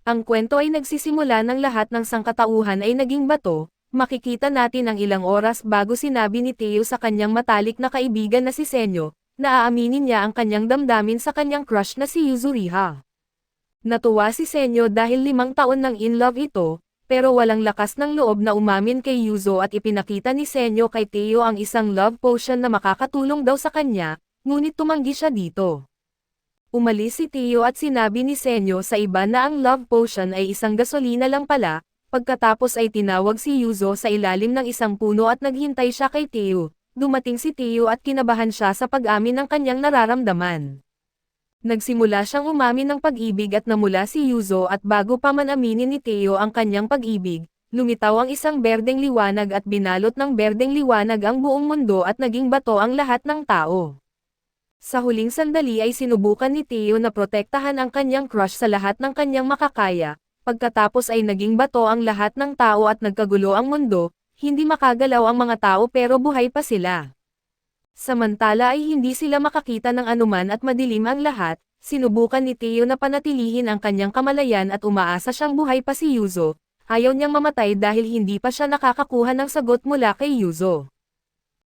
Ang kwento ay nagsisimula ng lahat ng sangkatauhan ay naging bato. Makikita natin ang ilang oras bago sinabi ni Theo sa kanyang matalik na kaibigan na si Senyo, na aaminin niya ang kanyang damdamin sa kanyang crush na si Yuzuriha. Natuwa si Senyo dahil 5 taon nang in love ito, pero walang lakas ng loob na umamin kay Yuzo at ipinakita ni Senyo kay Theo ang isang love potion na makakatulong daw sa kanya, ngunit tumanggi siya dito. Umalis si Theo at sinabi ni Senyo sa iba na ang love potion ay isang gasolina lang pala. Pagkatapos ay tinawag si Yuzo sa ilalim ng isang puno at naghintay siya kay Theo. Dumating si Theo at kinabahan siya sa pag-amin ng kanyang nararamdaman. Nagsimula siyang umamin ng pag-ibig at namula si Yuzo at bago pa man aminin ni Theo ang kanyang pag-ibig, lumitaw ang isang berdeng liwanag at binalot ng berdeng liwanag ang buong mundo at naging bato ang lahat ng tao. Sa huling sandali ay sinubukan ni Theo na protektahan ang kanyang crush sa lahat ng kanyang makakaya. Pagkatapos ay naging bato ang lahat ng tao at nagkagulo ang mundo, hindi makagalaw ang mga tao pero buhay pa sila. Samantala ay hindi sila makakita ng anuman at madilim ang lahat, sinubukan ni Theo na panatilihin ang kanyang kamalayan at umaasa siyang buhay pa si Yuzo. Ayaw niyang mamatay dahil hindi pa siya nakakakuha ng sagot mula kay Yuzo.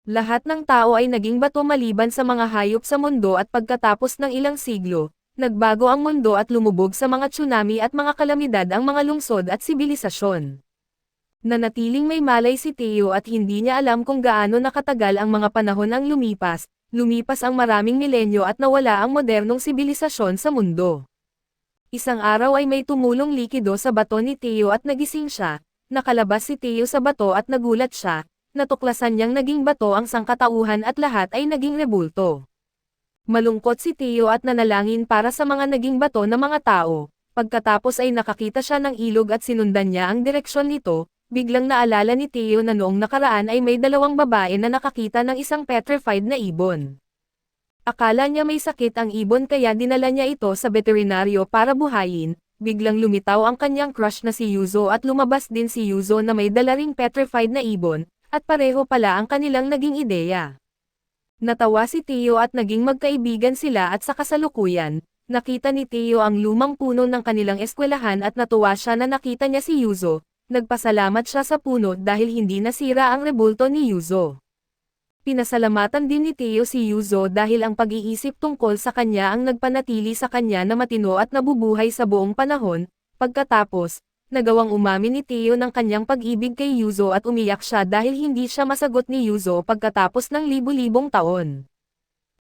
Lahat ng tao ay naging bato maliban sa mga hayop sa mundo at pagkatapos ng ilang siglo, nagbago ang mundo at lumubog sa mga tsunami at mga kalamidad ang mga lungsod at sibilisasyon. Nanatiling may malay si Theo at hindi niya alam kung gaano nakatagal ang mga panahon ang lumipas ang maraming milenyo at nawala ang modernong sibilisasyon sa mundo. Isang araw ay may tumulong likido sa bato ni Theo at nagising siya, nakalabas si Theo sa bato at nagulat siya, natuklasan niyang naging bato ang sangkatauhan at lahat ay naging rebulto. Malungkot si Theo at nanalangin para sa mga naging bato na mga tao. Pagkatapos ay nakakita siya ng ilog at sinundan niya ang direksyon nito, biglang naalala ni Theo na noong nakaraan ay may 2 babae na nakakita ng isang petrified na ibon. Akala niya may sakit ang ibon kaya dinala niya ito sa veterinaryo para buhayin, biglang lumitaw ang kanyang crush na si Yuzo at lumabas din si Yuzo na may dala ring petrified na ibon, at pareho pala ang kanilang naging ideya. Natawa si Theo at naging magkaibigan sila at sa kasalukuyan, nakita ni Theo ang lumang puno ng kanilang eskwelahan at natuwa siya na nakita niya si Yuzo, nagpasalamat siya sa puno dahil hindi nasira ang rebulto ni Yuzo. Pinasalamatan din ni Theo si Yuzo dahil ang pag-iisip tungkol sa kanya ang nagpanatili sa kanya na matino at nabubuhay sa buong panahon. Pagkatapos, nagawang umamin ni Theo ng kanyang pag-ibig kay Yuzo at umiyak siya dahil hindi siya masagot ni Yuzo pagkatapos ng libu-libong taon.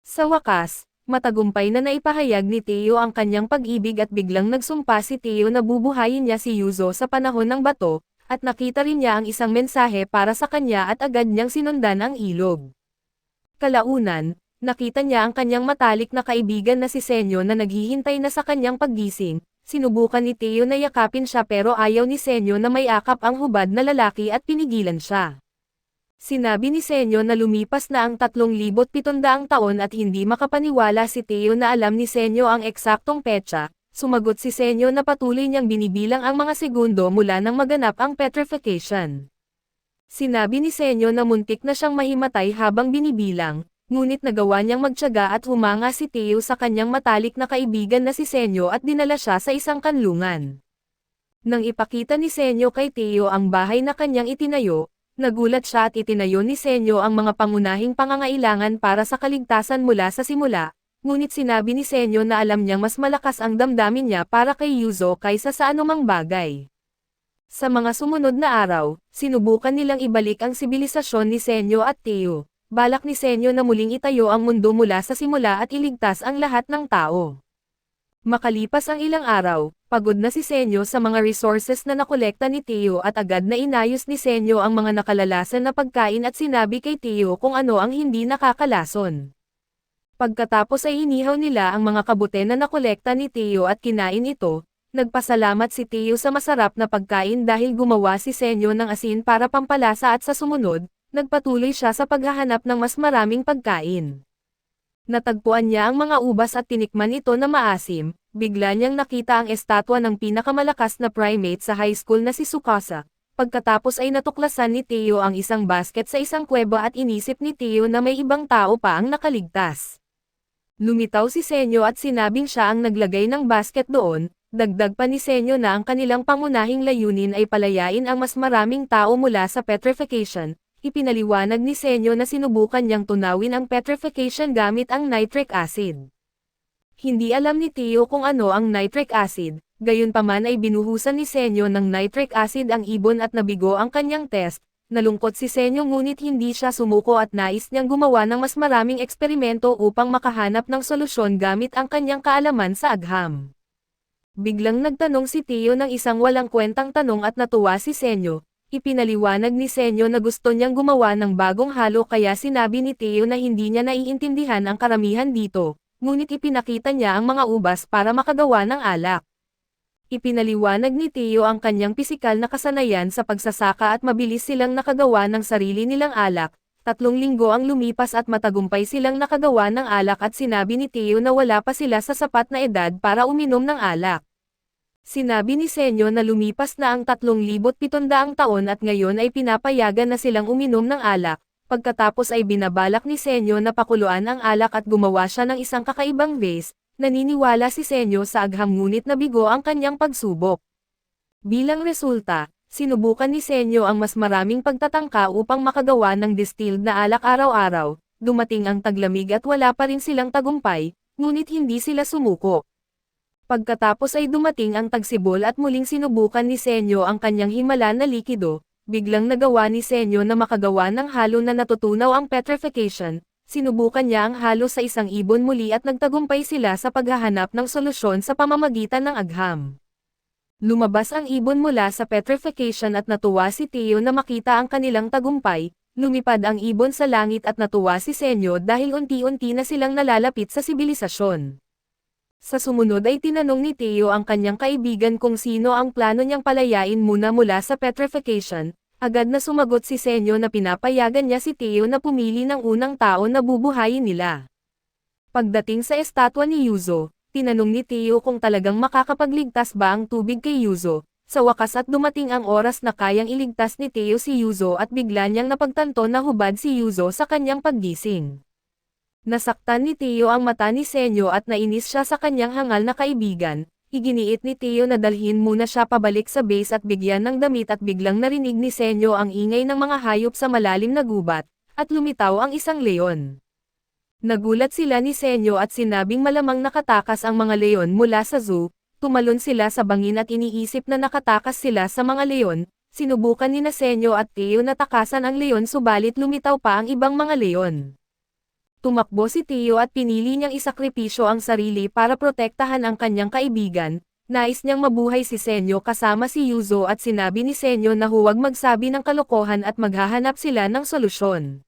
Sa wakas, matagumpay na naipahayag ni Theo ang kanyang pag-ibig at biglang nagsumpa si Theo na bubuhayin niya si Yuzo sa panahon ng bato, at nakita rin niya ang isang mensahe para sa kanya at agad niyang sinundan ang ilog. Kalaunan, nakita niya ang kanyang matalik na kaibigan na si Senyo na naghihintay na sa kanyang paggising. Sinubukan ni Theo na yakapin siya pero ayaw ni Senyo na may akap ang hubad na lalaki at pinigilan siya. Sinabi ni Senyo na lumipas na ang 3,700 taon at hindi makapaniwala si Theo na alam ni Senyo ang eksaktong petsa. Sumagot si Senyo na patuloy niyang binibilang ang mga segundo mula nang maganap ang petrification. Sinabi ni Senyo na muntik na siyang mahimatay habang binibilang, ngunit nagawa niyang magtiyaga at humanga si Theo sa kanyang matalik na kaibigan na si Senyo at dinala siya sa isang kanlungan. Nang ipakita ni Senyo kay Theo ang bahay na kanyang itinayo, nagulat siya at itinayo ni Senyo ang mga pangunahing pangangailangan para sa kaligtasan mula sa simula, ngunit sinabi ni Senyo na alam niyang mas malakas ang damdamin niya para kay Yuzo kaysa sa anumang bagay. Sa mga sumunod na araw, sinubukan nilang ibalik ang sibilisasyon ni Senyo at Theo. Balak ni Senyo na muling itayo ang mundo mula sa simula at iligtas ang lahat ng tao. Makalipas ang ilang araw, pagod na si Senyo sa mga resources na nakolekta ni Theo at agad na inayos ni Senyo ang mga nakalalasan na pagkain at sinabi kay Theo kung ano ang hindi nakakalason. Pagkatapos ay inihaw nila ang mga kabute na nakolekta ni Theo at kinain ito. Nagpasalamat si Theo sa masarap na pagkain dahil gumawa si Senyo ng asin para pampalasa at sa sumunod, nagpatuloy siya sa paghahanap ng mas maraming pagkain. Natagpuan niya ang mga ubas at tinikman ito na maasim, bigla niyang nakita ang estatwa ng pinakamalakas na primate sa high school na si Tsukasa. Pagkatapos ay natuklasan ni Theo ang isang basket sa isang kuweba at inisip ni Theo na may ibang tao pa ang nakaligtas. Lumitaw si Senyo at sinabing siya ang naglagay ng basket doon, Dagdag pa ni Senyo na ang kanilang pangunahing layunin ay palayain ang mas maraming tao mula sa petrification. Ipinaliwanag ni Senyo na sinubukan niyang tunawin ang petrification gamit ang nitric acid. Hindi alam ni Teo kung ano ang nitric acid, gayunpaman ay binuhusan ni Senyo ng nitric acid ang ibon at nabigo ang kanyang test. Nalungkot si Senyo ngunit hindi siya sumuko at nais niyang gumawa ng mas maraming eksperimento upang makahanap ng solusyon gamit ang kanyang kaalaman sa agham. Biglang nagtanong si Teo ng isang walang kwentang tanong at natuwa si Senyo. Ipinaliwanag ni Senyo na gusto niyang gumawa ng bagong halo kaya sinabi ni Teo na hindi niya naiintindihan ang karamihan dito, ngunit ipinakita niya ang mga ubas para makagawa ng alak. Ipinaliwanag ni Teo ang kanyang pisikal na kasanayan sa pagsasaka at mabilis silang nakagawa ng sarili nilang alak. 3 linggo ang lumipas at matagumpay silang nakagawa ng alak at sinabi ni Teo na wala pa sila sa sapat na edad para uminom ng alak. Sinabi ni Senyo na lumipas na ang 3,700 taon at ngayon ay pinapayagan na silang uminom ng alak. Pagkatapos ay binabalak ni Senyo na pakuluan ang alak at gumawa siya ng isang kakaibang vase. Naniniwala si Senyo sa agham ngunit nabigo ang kanyang pagsubok. Bilang resulta, sinubukan ni Senyo ang mas maraming pagtatangka upang makagawa ng distilled na alak araw-araw. Dumating ang taglamig at wala pa rin silang tagumpay, ngunit hindi sila sumuko. Pagkatapos ay dumating ang tagsibol at muling sinubukan ni Senyo ang kanyang himala na likido. Biglang nagawa ni Senyo na makagawa ng halo na natutunaw ang petrification. Sinubukan niya ang halo sa isang ibon muli at nagtagumpay sila sa paghahanap ng solusyon sa pamamagitan ng agham. Lumabas ang ibon mula sa petrification at natuwa si Teo na makita ang kanilang tagumpay. Lumipad ang ibon sa langit at natuwa si Senyo dahil unti-unti na silang nalalapit sa sibilisasyon. Sa sumunod ay tinanong ni Teo ang kanyang kaibigan kung sino ang plano niyang palayain muna mula sa petrification. Agad na sumagot si Senyo na pinapayagan niya si Teo na pumili ng unang tao na bubuhayin nila. Pagdating sa estatwa ni Yuzo, tinanong ni Teo kung talagang makakapagligtas ba ang tubig kay Yuzo. Sa wakas at dumating ang oras na kayang iligtas ni Teo si Yuzo at bigla niyang napagtanto na hubad si Yuzo sa kanyang paggising. Nasaktan ni Teo ang mata ni Senyo at nainis siya sa kanyang hangal na kaibigan. Iginiit ni Teo na dalhin muna siya pabalik sa base at bigyan ng damit at biglang narinig ni Senyo ang ingay ng mga hayop sa malalim na gubat, at lumitaw ang isang leon. Nagulat sila ni Senyo at sinabing malamang nakatakas ang mga leon mula sa zoo. Tumalon sila sa bangin at iniisip na nakatakas sila sa mga leon. Sinubukan ni Senyo at Teo na takasan ang leon subalit lumitaw pa ang ibang mga leon. Tumakbo si Teo at pinili niyang isakripisyo ang sarili para protektahan ang kanyang kaibigan. Nais niyang mabuhay si Senyo kasama si Yuzo at sinabi ni Senyo na huwag magsabi ng kalokohan at maghahanap sila ng solusyon.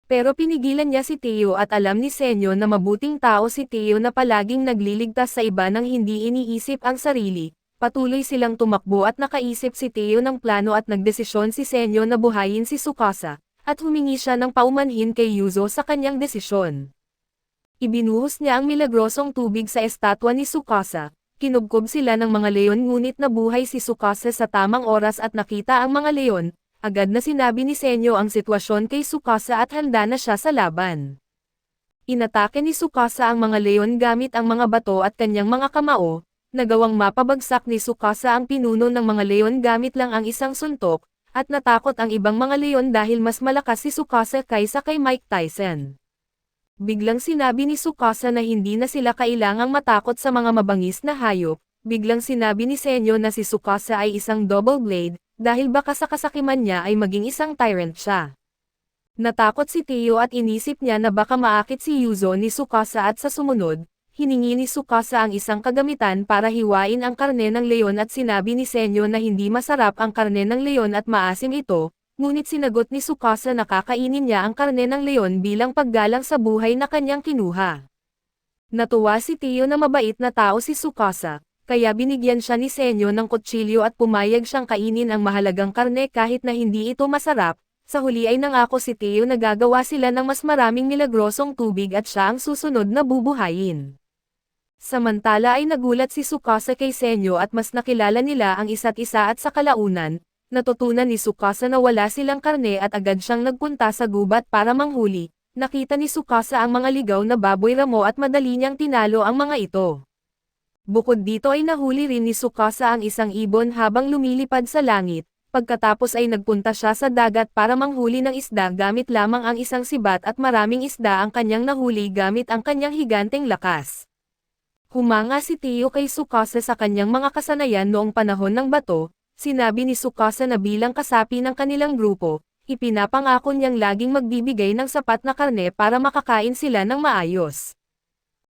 Pero pinigilan niya si Teo at alam ni Senyo na mabuting tao si Teo na palaging nagliligtas sa iba nang hindi iniisip ang sarili. Patuloy silang tumakbo at nakaisip si Teo ng plano at nagdesisyon si Senyo na buhayin si Tsukasa. At humingi siya ng paumanhin kay Yuzo sa kanyang desisyon. Ibinuhos niya ang milagrosong tubig sa estatwa ni Tsukasa. Kinubkob sila ng mga leon ngunit nabuhay si Tsukasa sa tamang oras at nakita ang mga leon. Agad na sinabi ni Senyo ang sitwasyon kay Tsukasa at handa na siya sa laban. Inatake ni Tsukasa ang mga leon gamit ang mga bato at kanyang mga kamao. Nagawang mapabagsak ni Tsukasa ang pinuno ng mga leon gamit lang ang isang suntok. At natakot ang ibang mga leon dahil mas malakas si Tsukasa kaysa kay Mike Tyson. Biglang sinabi ni Tsukasa na hindi na sila kailangang matakot sa mga mabangis na hayop. Biglang sinabi ni Senyo na si Tsukasa ay isang double blade, dahil baka sa kasakiman niya ay maging isang tyrant siya. Natakot si Teo at inisip niya na baka maakit si Yuzo ni Tsukasa at sa sumunod, hiningi ni Tsukasa ang isang kagamitan para hiwain ang karne ng leon at sinabi ni Senyo na hindi masarap ang karne ng leon at maasim ito, ngunit sinagot ni Tsukasa na kakainin niya ang karne ng leon bilang paggalang sa buhay na kanyang kinuha. Natuwa si Teo na mabait na tao si Tsukasa, kaya binigyan siya ni Senyo ng kutsilyo at pumayag siyang kainin ang mahalagang karne kahit na hindi ito masarap. Sa huli ay nangako si Teo na gagawa sila ng mas maraming milagrosong tubig at siya ang susunod na bubuhayin. Samantala ay nagulat si Tsukasa kay Senyo at mas nakilala nila ang isa't isa at sa kalaunan, natutunan ni Tsukasa na wala silang karne at agad siyang nagpunta sa gubat para manghuli. Nakita ni Tsukasa ang mga ligaw na baboy ramo at madali niyang tinalo ang mga ito. Bukod dito ay nahuli rin ni Tsukasa ang isang ibon habang lumilipad sa langit, pagkatapos ay nagpunta siya sa dagat para manghuli ng isda gamit lamang ang isang sibat at maraming isda ang kanyang nahuli gamit ang kanyang higanteng lakas. Humanga si Teo kay Tsukasa sa kanyang mga kasanayan noong panahon ng bato, sinabi ni Tsukasa na bilang kasapi ng kanilang grupo, ipinapangako niyang laging magbibigay ng sapat na karne para makakain sila ng maayos.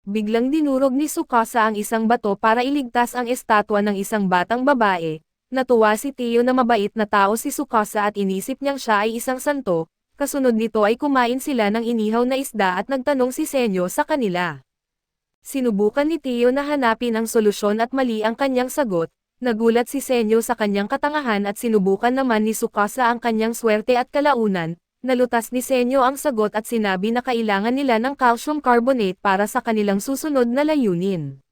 Biglang dinurog ni Tsukasa ang isang bato para iligtas ang estatwa ng isang batang babae. Natuwa si Teo na mabait na tao si Tsukasa at inisip niyang siya ay isang santo, kasunod nito ay kumain sila ng inihaw na isda at nagtanong si Senyo sa kanila. Sinubukan ni Teo na hanapin ang solusyon at mali ang kanyang sagot, nagulat si Senyo sa kanyang katangahan at sinubukan naman ni Tsukasa ang kanyang swerte at kalaunan. Nalutas ni Senyo ang sagot at sinabi na kailangan nila ng calcium carbonate para sa kanilang susunod na layunin.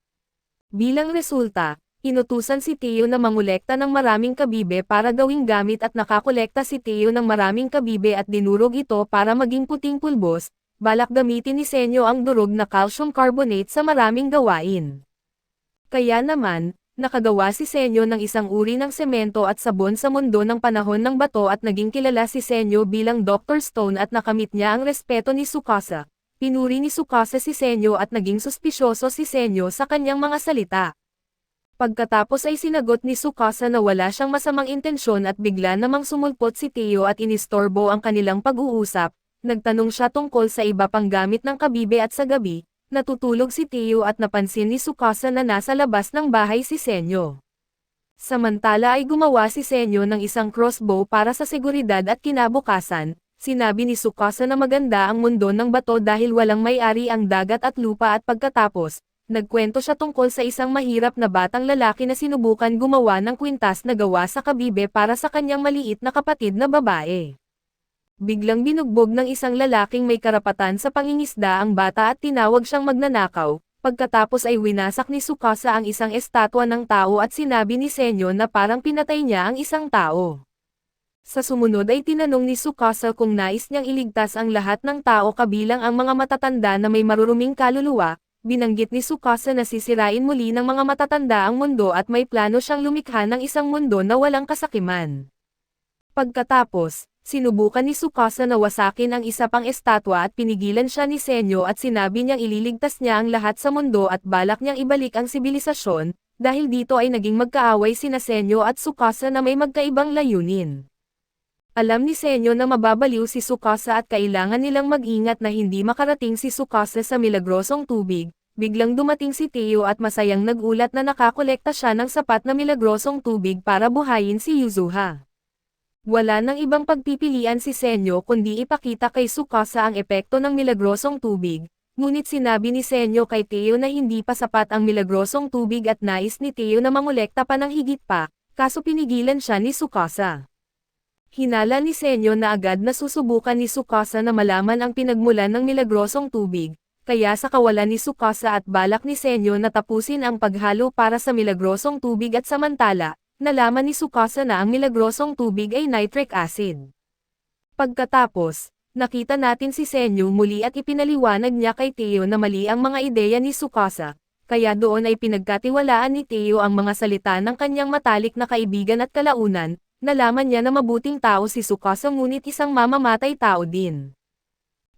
Bilang resulta, inutusan si Teo na mangolekta ng maraming kabibe para gawing gamit at nakakolekta si Teo ng maraming kabibe at dinurog ito para maging puting pulbos, balak gamitin ni Senyo ang durog na calcium carbonate sa maraming gawain. Kaya naman, nakagawa si Senyo ng isang uri ng semento at sabon sa mundo ng panahon ng bato at naging kilala si Senyo bilang Dr. Stone at nakamit niya ang respeto ni Tsukasa. Pinuri ni Tsukasa si Senyo at naging suspisyoso si Senyo sa kanyang mga salita. Pagkatapos ay sinagot ni Tsukasa na wala siyang masamang intensyon at bigla namang sumulpot si Teo at inistorbo ang kanilang pag-uusap. Nagtanong siya tungkol sa iba pang gamit ng kabibe at sa gabi. Natutulog si Teo at napansin ni Tsukasa na nasa labas ng bahay si Senyo. Samantala ay gumawa si Senyo ng isang crossbow para sa seguridad at kinabukasan, sinabi ni Tsukasa na maganda ang mundo ng bato dahil walang may-ari ang dagat at lupa at pagkatapos, nagkwento siya tungkol sa isang mahirap na batang lalaki na sinubukan gumawa ng kwintas na gawa sa kabibe para sa kanyang maliit na kapatid na babae. Biglang binugbog ng isang lalaking may karapatan sa pangingisda ang bata at tinawag siyang magnanakaw, pagkatapos ay winasak ni Tsukasa ang isang estatwa ng tao at sinabi ni Senyo na parang pinatay niya ang isang tao. Sa sumunod ay tinanong ni Tsukasa kung nais niyang iligtas ang lahat ng tao kabilang ang mga matatanda na may maruruming kaluluwa, binanggit ni Tsukasa na sisirain muli ng mga matatanda ang mundo at may plano siyang lumikha ng isang mundo na walang kasakiman. Pagkatapos, sinubukan ni Tsukasa na wasakin ang isa pang estatwa at pinigilan siya ni Senyo at sinabi niyang ililigtas niya ang lahat sa mundo at balak niyang ibalik ang sibilisasyon, dahil dito ay naging magkaaway sina Senyo at Tsukasa na may magkaibang layunin. Alam ni Senyo na mababaliw si Tsukasa at kailangan nilang mag-ingat na hindi makarating si Tsukasa sa milagrosong tubig. Biglang dumating si Teo at masayang nagulat na nakakolekta siya ng sapat na milagrosong tubig para buhayin si Yuzuha. Wala nang ibang pagpipilian si Senyo kundi ipakita kay Tsukasa ang epekto ng milagrosong tubig, ngunit sinabi ni Senyo kay Teo na hindi pa sapat ang milagrosong tubig at nais ni Teo na mangolekta pa ng higit pa, kaso pinigilan siya ni Tsukasa. Hinala ni Senyo na agad na susubukan ni Tsukasa na malaman ang pinagmulan ng milagrosong tubig, kaya sa kawalan ni Tsukasa at balak ni Senyo na tapusin ang paghalo para sa milagrosong tubig at samantala, nalaman ni Tsukasa na ang milagrosong tubig ay nitric acid. Pagkatapos, nakita natin si Senyo muli at ipinaliwanag niya kay Teo na mali ang mga ideya ni Tsukasa, kaya doon ay pinagkatiwalaan ni Teo ang mga salita ng kanyang matalik na kaibigan at kalaunan. Nalaman niya na mabuting tao si Tsukasa ngunit isang mamamatay tao din.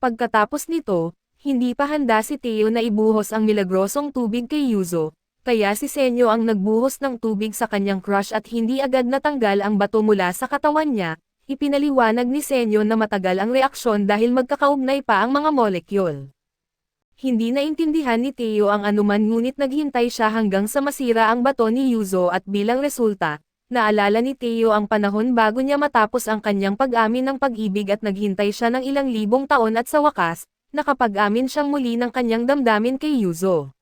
Pagkatapos nito, hindi pa handa si Teo na ibuhos ang milagrosong tubig kay Yuzo, kaya si Senyo ang nagbuhos ng tubig sa kanyang crush at hindi agad natanggal ang bato mula sa katawan niya. Ipinaliwanag ni Senyo na matagal ang reaksyon dahil magkakaugnay pa ang mga molekul. Hindi naintindihan ni Teo ang anuman ngunit naghintay siya hanggang sa masira ang bato ni Yuzo at bilang resulta, naalala ni Teo ang panahon bago niya matapos ang kanyang pag-amin ng pag-ibig at naghintay siya ng ilang libong taon at sa wakas, nakapag-amin siyang muli ng kanyang damdamin kay Yuzo.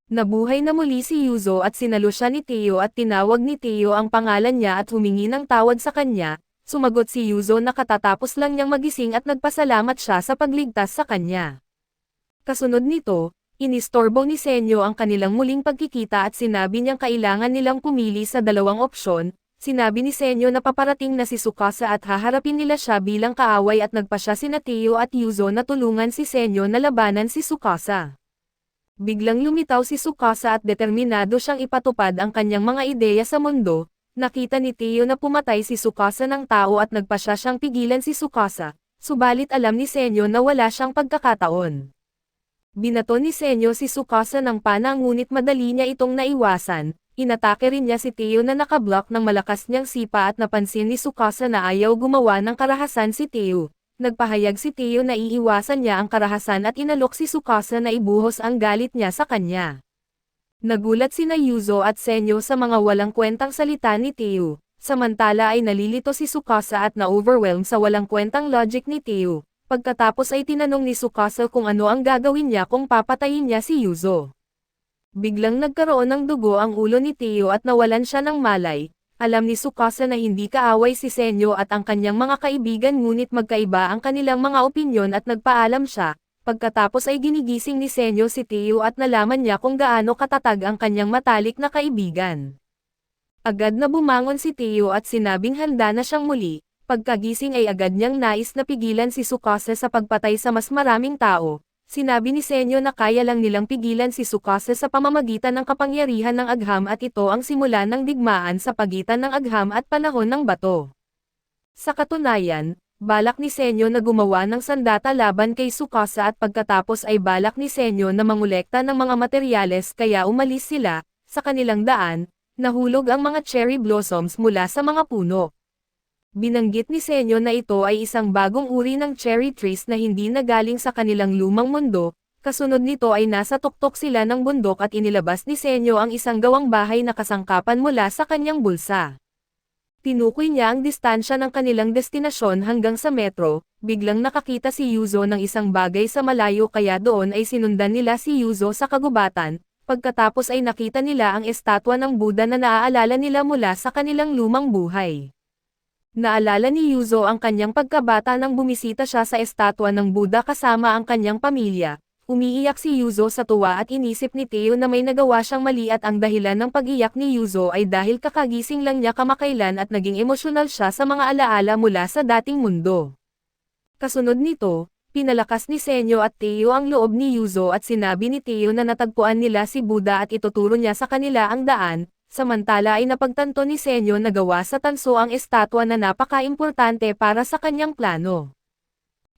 Nabuhay na muli si Yuzo at sinalo siya ni Teo at tinawag ni Teo ang pangalan niya at humingi ng tawad sa kanya. Sumagot si Yuzo na katatapos lang niyang magising at nagpasalamat siya sa pagligtas sa kanya. Kasunod nito, inistorbo ni Senyo ang kanilang muling pagkikita at sinabi niyang kailangan nilang pumili sa dalawang opsyon. Sinabi ni Senyo na paparating na si Tsukasa at haharapin nila siya bilang kaaway at nagpasya sina Teo at Yuzo na tulungan si Senyo na labanan si Tsukasa. Biglang lumitaw si Tsukasa at determinado siyang ipatupad ang kanyang mga ideya sa mundo. Nakita ni Teo na pumatay si Tsukasa ng tao at nagpasya siyang pigilan si Tsukasa, subalit alam ni Senyo na wala siyang pagkakataon. Binato ni Senyo si Tsukasa ng pana ngunit madali niya itong naiwasan. Inatake rin niya si Teo na nakablock ng malakas niyang sipa at napansin ni Tsukasa na ayaw gumawa ng karahasan si Teo. Nagpahayag si Teo na iiwasan niya ang karahasan at inalok si Tsukasa na ibuhos ang galit niya sa kanya. Nagulat sina Yuzo at Senyo sa mga walang kwentang salita ni Teo, samantala ay nalilito si Tsukasa at na-overwhelm sa walang kwentang logic ni Teo. Pagkatapos ay tinanong ni Tsukasa kung ano ang gagawin niya kung papatayin niya si Yuzo. Biglang nagkaroon ng dugo ang ulo ni Teo at nawalan siya ng malay. Alam ni Tsukasa na hindi kaaway si Senyo at ang kanyang mga kaibigan ngunit magkaiba ang kanilang mga opinyon at nagpaalam siya. Pagkatapos ay ginigising ni Senyo si Teo at nalaman niya kung gaano katatag ang kanyang matalik na kaibigan. Agad na bumangon si Teo at sinabing handa na siyang muli. Pagkagising ay agad niyang nais na pigilan si Tsukasa sa pagpatay sa mas maraming tao. Sinabi ni Senyo na kaya lang nilang pigilan si Tsukasa sa pamamagitan ng kapangyarihan ng agham at ito ang simula ng digmaan sa pagitan ng agham at panahon ng bato. Sa katunayan, balak ni Senyo na gumawa ng sandata laban kay Tsukasa at pagkatapos ay balak ni Senyo na mangolekta ng mga materyales kaya umalis sila. Sa kanilang daan, nahulog ang mga cherry blossoms mula sa mga puno. Binanggit ni Senyo na ito ay isang bagong uri ng cherry trees na hindi nagaling sa kanilang lumang mundo, kasunod nito ay nasa tuktok sila ng bundok at inilabas ni Senyo ang isang gawang bahay na kasangkapan mula sa kanyang bulsa. Tinukoy niya ang distansya ng kanilang destinasyon hanggang sa metro, biglang nakakita si Yuzo ng isang bagay sa malayo kaya doon ay sinundan nila si Yuzo sa kagubatan, pagkatapos ay nakita nila ang estatwa ng Buddha na naaalala nila mula sa kanilang lumang buhay. Naalala ni Yuzo ang kanyang pagkabata nang bumisita siya sa estatwa ng Buddha kasama ang kanyang pamilya. Umiiyak si Yuzo sa tuwa at inisip ni Teo na may nagawa siyang mali at ang dahilan ng pag-iyak ni Yuzo ay dahil kakagising lang niya kamakailan at naging emosyonal siya sa mga alaala mula sa dating mundo. Kasunod nito, pinalakas ni Senyo at Teo ang loob ni Yuzo at sinabi ni Teo na natagpuan nila si Buddha at ituturo niya sa kanila ang daan. Samantala ay napagtanto ni Senyo na gawa sa tanso ang estatwa na napaka-importante para sa kanyang plano.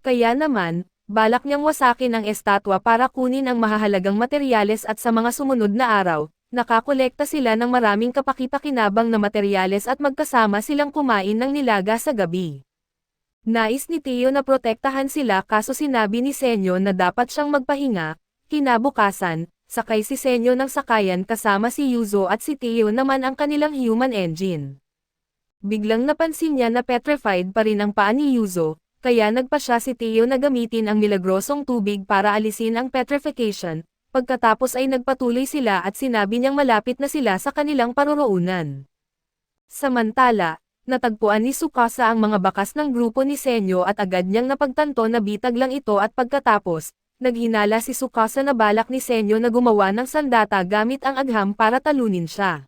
Kaya naman, balak niyang wasakin ang estatwa para kunin ang mahahalagang materyales at sa mga sumunod na araw, nakakolekta sila ng maraming kapaki-pakinabang na materyales at magkasama silang kumain ng nilaga sa gabi. Nais ni Teo na protektahan sila kaso sinabi ni Senyo na dapat siyang magpahinga. Kinabukasan, sakay si Senyo ng sakayan kasama si Yuzo at si Teo naman ang kanilang human engine. Biglang napansin niya na petrified pa rin ang paa ni Yuzo, kaya nagpa siya si Teo na gamitin ang milagrosong tubig para alisin ang petrification, pagkatapos ay nagpatuloy sila at sinabi niyang malapit na sila sa kanilang paroroonan. Samantala, natagpuan ni Tsukasa ang mga bakas ng grupo ni Senyo at agad niyang napagtanto na bitag lang ito at pagkatapos, naghinala si Tsukasa na balak ni Senyo na gumawa ng sandata gamit ang agham para talunin siya.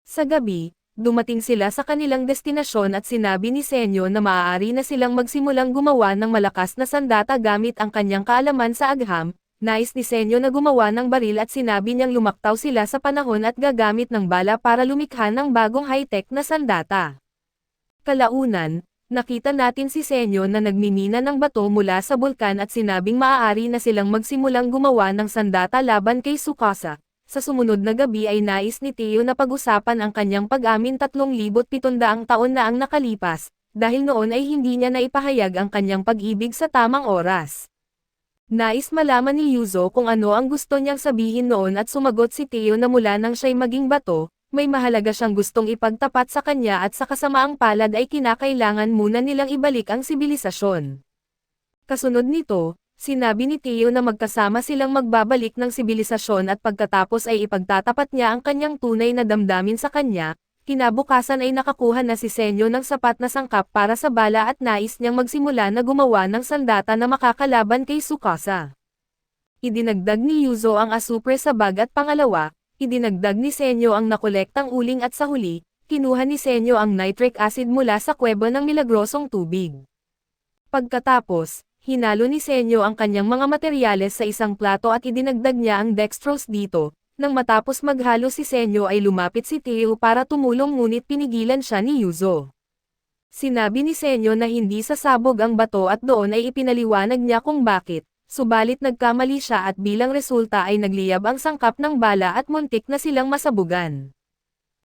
Sa gabi, dumating sila sa kanilang destinasyon at sinabi ni Senyo na maaari na silang magsimulang gumawa ng malakas na sandata gamit ang kanyang kaalaman sa agham. Nais ni Senyo na gumawa ng baril at sinabi niyang lumaktaw sila sa panahon at gagamit ng bala para lumikha ng bagong high-tech na sandata. Kalaunan, nakita natin si Senyo na nagmimina ng bato mula sa bulkan at sinabing maaari na silang magsimulang gumawa ng sandata laban kay Tsukasa. Sa sumunod na gabi ay nais ni Teo na pag-usapan ang kanyang pag-amin 3,700 taon na ang nakalipas, dahil noon ay hindi niya naipahayag ang kanyang pag-ibig sa tamang oras. Nais malaman ni Yuzo kung ano ang gusto niyang sabihin noon at sumagot si Teo na mula nang siya'y maging bato, may mahalaga siyang gustong ipagtapat sa kanya at sa kasamaang palad ay kinakailangan muna nilang ibalik ang sibilisasyon. Kasunod nito, sinabi ni Teo na magkasama silang magbabalik ng sibilisasyon at pagkatapos ay ipagtatapat niya ang kanyang tunay na damdamin sa kanya. Kinabukasan ay nakakuha na si Senyo ng sapat na sangkap para sa bala at nais niyang magsimula na gumawa ng sandata na makakalaban kay Tsukasa. Idinagdag ni Yuzo ang asupre sa bag at pangalawa, idinagdag ni Senyo ang nakolektang uling at sa huli, kinuha ni Senyo ang nitric acid mula sa kuweba ng milagrosong tubig. Pagkatapos, hinalo ni Senyo ang kanyang mga materyales sa isang plato at idinagdag niya ang dextrose dito. Nang matapos maghalo si Senyo ay lumapit si Teo para tumulong ngunit pinigilan siya ni Yuzo. Sinabi ni Senyo na hindi sasabog ang bato at doon ay ipinaliwanag niya kung bakit, subalit nagkamali siya at bilang resulta ay nagliyab ang sangkap ng bala at muntik na silang masabugan.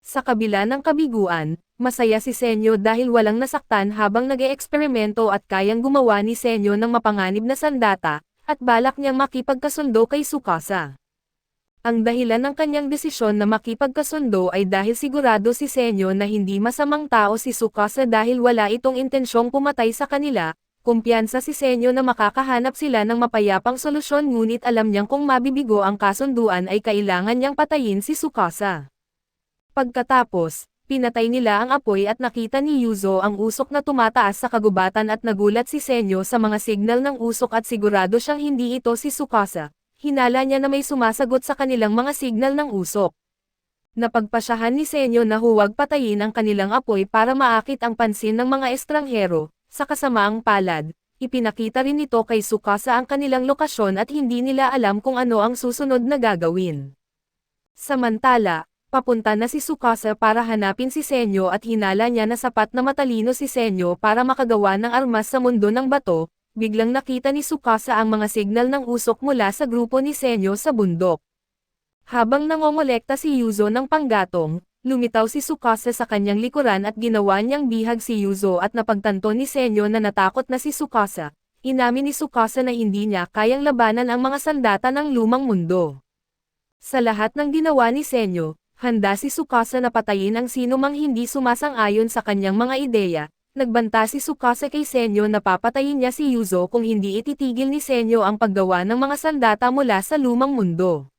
Sa kabila ng kabiguan, masaya si Senyo dahil walang nasaktan habang nag-eeksperimento at kayang gumawa ni Senyo ng mapanganib na sandata, at balak niyang makipagkasundo kay Tsukasa. Ang dahilan ng kanyang desisyon na makipagkasundo ay dahil sigurado si Senyo na hindi masamang tao si Tsukasa dahil wala itong intensyong pumatay sa kanila, kumpiyansa si Senyo na makakahanap sila ng mapayapang solusyon ngunit alam niyang kung mabibigo ang kasunduan ay kailangan niyang patayin si Tsukasa. Pagkatapos, pinatay nila ang apoy at nakita ni Yuzo ang usok na tumataas sa kagubatan at nagulat si Senyo sa mga signal ng usok at sigurado siyang hindi ito si Tsukasa. Hinala niya na may sumasagot sa kanilang mga signal ng usok. Napagpasyahan ni Senyo na huwag patayin ang kanilang apoy para maakit ang pansin ng mga estranghero. Sa kasamaang palad, ipinakita rin nito kay Tsukasa ang kanilang lokasyon at hindi nila alam kung ano ang susunod na gagawin. Samantala, papunta na si Tsukasa para hanapin si Senyo at hinala niya na sapat na matalino si Senyo para makagawa ng armas sa mundo ng bato. Biglang nakita ni Tsukasa ang mga signal ng usok mula sa grupo ni Senyo sa bundok. Habang nangongolekta si Yuzo ng panggatong, lumitaw si Tsukasa sa kanyang likuran at ginawa niyang bihag si Yuzo at napagtanto ni Senyo na natakot na si Tsukasa. Inamin ni Tsukasa na hindi niya kayang labanan ang mga sandata ng lumang mundo. Sa lahat ng ginawa ni Senyo, handa si Tsukasa na patayin ang sinumang hindi sumasang-ayon sa kanyang mga ideya. Nagbanta si Tsukasa kay Senyo na papatayin niya si Yuzo kung hindi ititigil ni Senyo ang paggawa ng mga sandata mula sa lumang mundo.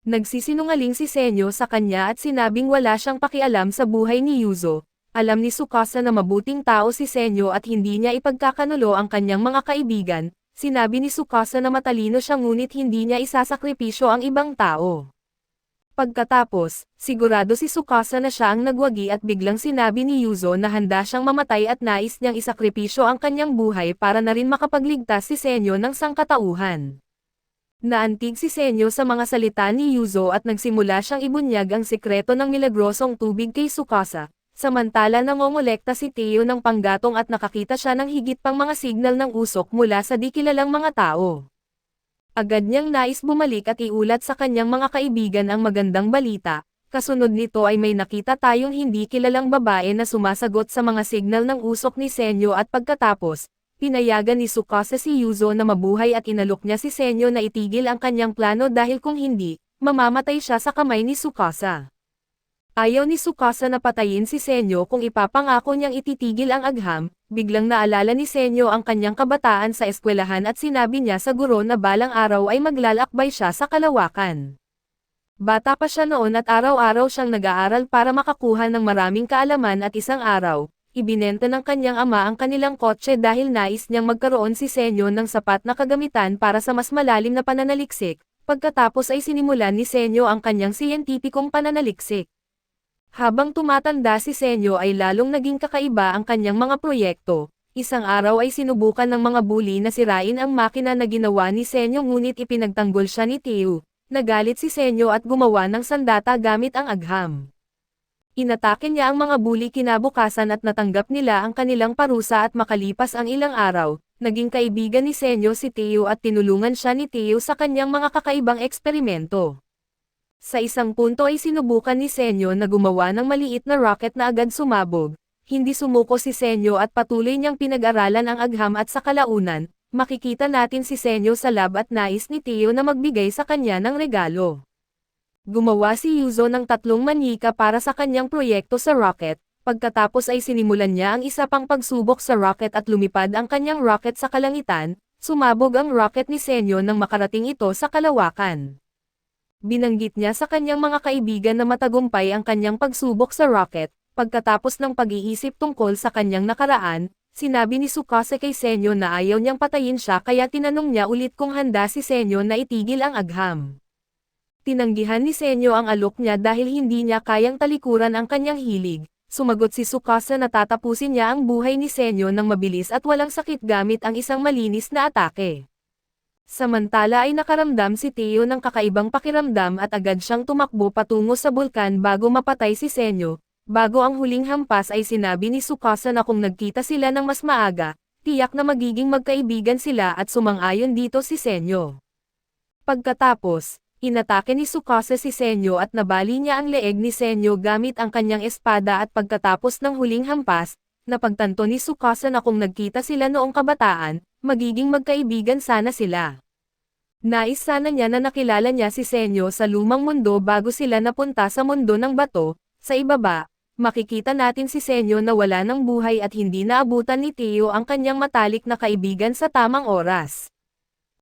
Nagsisinungaling si Senyo sa kanya at sinabing wala siyang pakialam sa buhay ni Yuzo. Alam ni Tsukasa na mabuting tao si Senyo at hindi niya ipagkakanulo ang kanyang mga kaibigan. Sinabi ni Tsukasa na matalino siya ngunit hindi niya isasakripisyo ang ibang tao. Pagkatapos, sigurado si Tsukasa na siya ang nagwagi at biglang sinabi ni Yuzo na handa siyang mamatay at nais niyang isakripisyo ang kanyang buhay para na rin makapagligtas si Senyo ng sangkatauhan. Naantig si Senyo sa mga salita ni Yuzo at nagsimula siyang ibunyag ang sikreto ng milagrosong tubig kay Tsukasa, samantala nangongolekta si Teo ng panggatong at nakakita siya ng higit pang mga signal ng usok mula sa di kilalang mga tao. Agad niyang nais bumalik at iulat sa kanyang mga kaibigan ang magandang balita. Kasunod nito ay may nakita tayong hindi kilalang babae na sumasagot sa mga signal ng usok ni Senyo at pagkatapos, pinayagan ni Tsukasa si Yuzo na mabuhay at inalok niya si Senyo na itigil ang kanyang plano dahil kung hindi, mamamatay siya sa kamay ni Tsukasa. Ayaw ni Tsukasa na patayin si Senyo kung ipapangako niyang ititigil ang agham. Biglang naalala ni Senyo ang kanyang kabataan sa eskwelahan at sinabi niya sa guro na balang araw ay maglalakbay siya sa kalawakan. Bata pa siya noon at araw-araw siyang nag-aaral para makakuha ng maraming kaalaman at isang araw, ibinenta ng kanyang ama ang kanilang kotse dahil nais niyang magkaroon si Senyo ng sapat na kagamitan para sa mas malalim na pananaliksik, pagkatapos ay sinimulan ni Senyo ang kanyang siyentipikong pananaliksik. Habang tumatanda si Senyo ay lalong naging kakaiba ang kanyang mga proyekto. Isang araw ay sinubukan ng mga bully na sirain ang makina na ginawa ni Senyo ngunit ipinagtanggol siya ni Teo. Nagalit si Senyo at gumawa ng sandata gamit ang agham. Inatake niya ang mga bully kinabukasan at natanggap nila ang kanilang parusa at makalipas ang ilang araw, naging kaibigan ni Senyo si Teo at tinulungan siya ni Teo sa kanyang mga kakaibang eksperimento. Sa isang punto ay sinubukan ni Senyo na gumawa ng maliit na rocket na agad sumabog. Hindi sumuko si Senyo at patuloy niyang pinag-aralan ang agham at sa kalaunan, makikita natin si Senyo sa lab at nais ni Teo na magbigay sa kanya ng regalo. Gumawa si Yuzo ng 3 manika para sa kanyang proyekto sa rocket, pagkatapos ay sinimulan niya ang isa pang pagsubok sa rocket at lumipad ang kanyang rocket sa kalangitan, sumabog ang rocket ni Senyo nang makarating ito sa kalawakan. Binanggit niya sa kanyang mga kaibigan na matagumpay ang kanyang pagsubok sa rocket. Pagkatapos ng pag-iisip tungkol sa kanyang nakaraan, sinabi ni Tsukasa kay Senyo na ayaw niyang patayin siya kaya tinanong niya ulit kung handa si Senyo na itigil ang agham. Tinanggihan ni Senyo ang alok niya dahil hindi niya kayang talikuran ang kanyang hilig. Sumagot si Tsukasa na tatapusin niya ang buhay ni Senyo ng mabilis at walang sakit gamit ang isang malinis na atake. Samantala ay nakaramdam si Teo ng kakaibang pakiramdam at agad siyang tumakbo patungo sa bulkan bago mapatay si Senyo. Bago ang huling hampas ay sinabi ni Tsukasa na kung nagkita sila ng mas maaga, tiyak na magiging magkaibigan sila at sumang-ayon dito si Senyo. Pagkatapos, inatake ni Tsukasa si Senyo at nabali niya ang leeg ni Senyo gamit ang kanyang espada at pagkatapos ng huling hampas, napagtanto ni Tsukasa na kung nagkita sila noong kabataan, magiging magkaibigan sana sila. Nais sana niya na nakilala niya si Senyo sa lumang mundo bago sila napunta sa mundo ng bato. Sa ibaba, makikita natin si Senyo na wala ng buhay at hindi naabutan ni Teo ang kanyang matalik na kaibigan sa tamang oras.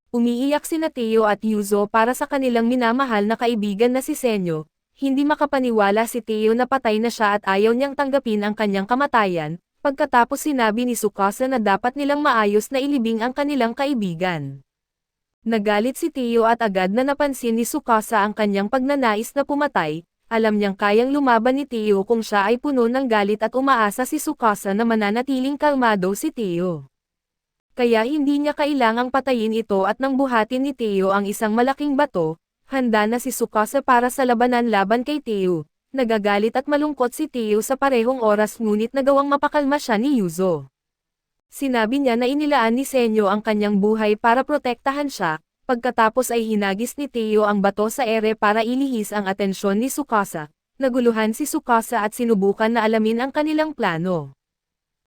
Umiiyak sina Teo at Yuzo para sa kanilang minamahal na kaibigan na si Senyo. Hindi makapaniwala si Teo na patay na siya at ayaw niyang tanggapin ang kanyang kamatayan. Pagkatapos sinabi ni Tsukasa na dapat nilang maayos na ilibing ang kanilang kaibigan. Nagalit si Teo at agad na napansin ni Tsukasa ang kanyang pagnanais na pumatay. Alam niyang kayang lumaban ni Teo kung siya ay puno ng galit at umaasa si Tsukasa na mananatiling kalmado si Teo. Kaya hindi niya kailangang patayin ito at nang buhatin ni Teo ang isang malaking bato, handa na si Tsukasa para sa labanan laban kay Teo. Nagagalit at malungkot si Teo sa parehong oras ngunit nagawang mapakalma siya ni Yuzo. Sinabi niya na inilaan ni Senyo ang kanyang buhay para protektahan siya, pagkatapos ay hinagis ni Teo ang bato sa ere para ilihis ang atensyon ni Tsukasa. Naguluhan si Tsukasa at sinubukan na alamin ang kanilang plano.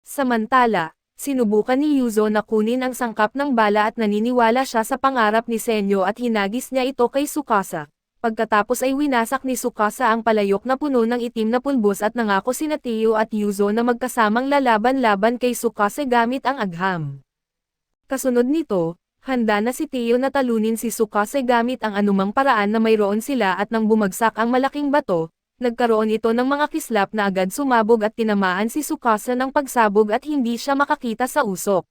Samantala, sinubukan ni Yuzo na kunin ang sangkap ng bala at naniniwala siya sa pangarap ni Senyo at hinagis niya ito kay Tsukasa. Pagkatapos ay winasak ni Tsukasa ang palayok na puno ng itim na pulbos at nangako sina Teo at Yuzo na magkasamang lalaban-laban kay Tsukasa gamit ang agham. Kasunod nito, handa na si Teo na talunin si Tsukasa gamit ang anumang paraan na mayroon sila at nang bumagsak ang malaking bato, nagkaroon ito ng mga kislap na agad sumabog at tinamaan si Tsukasa ng pagsabog at hindi siya makakita sa usok.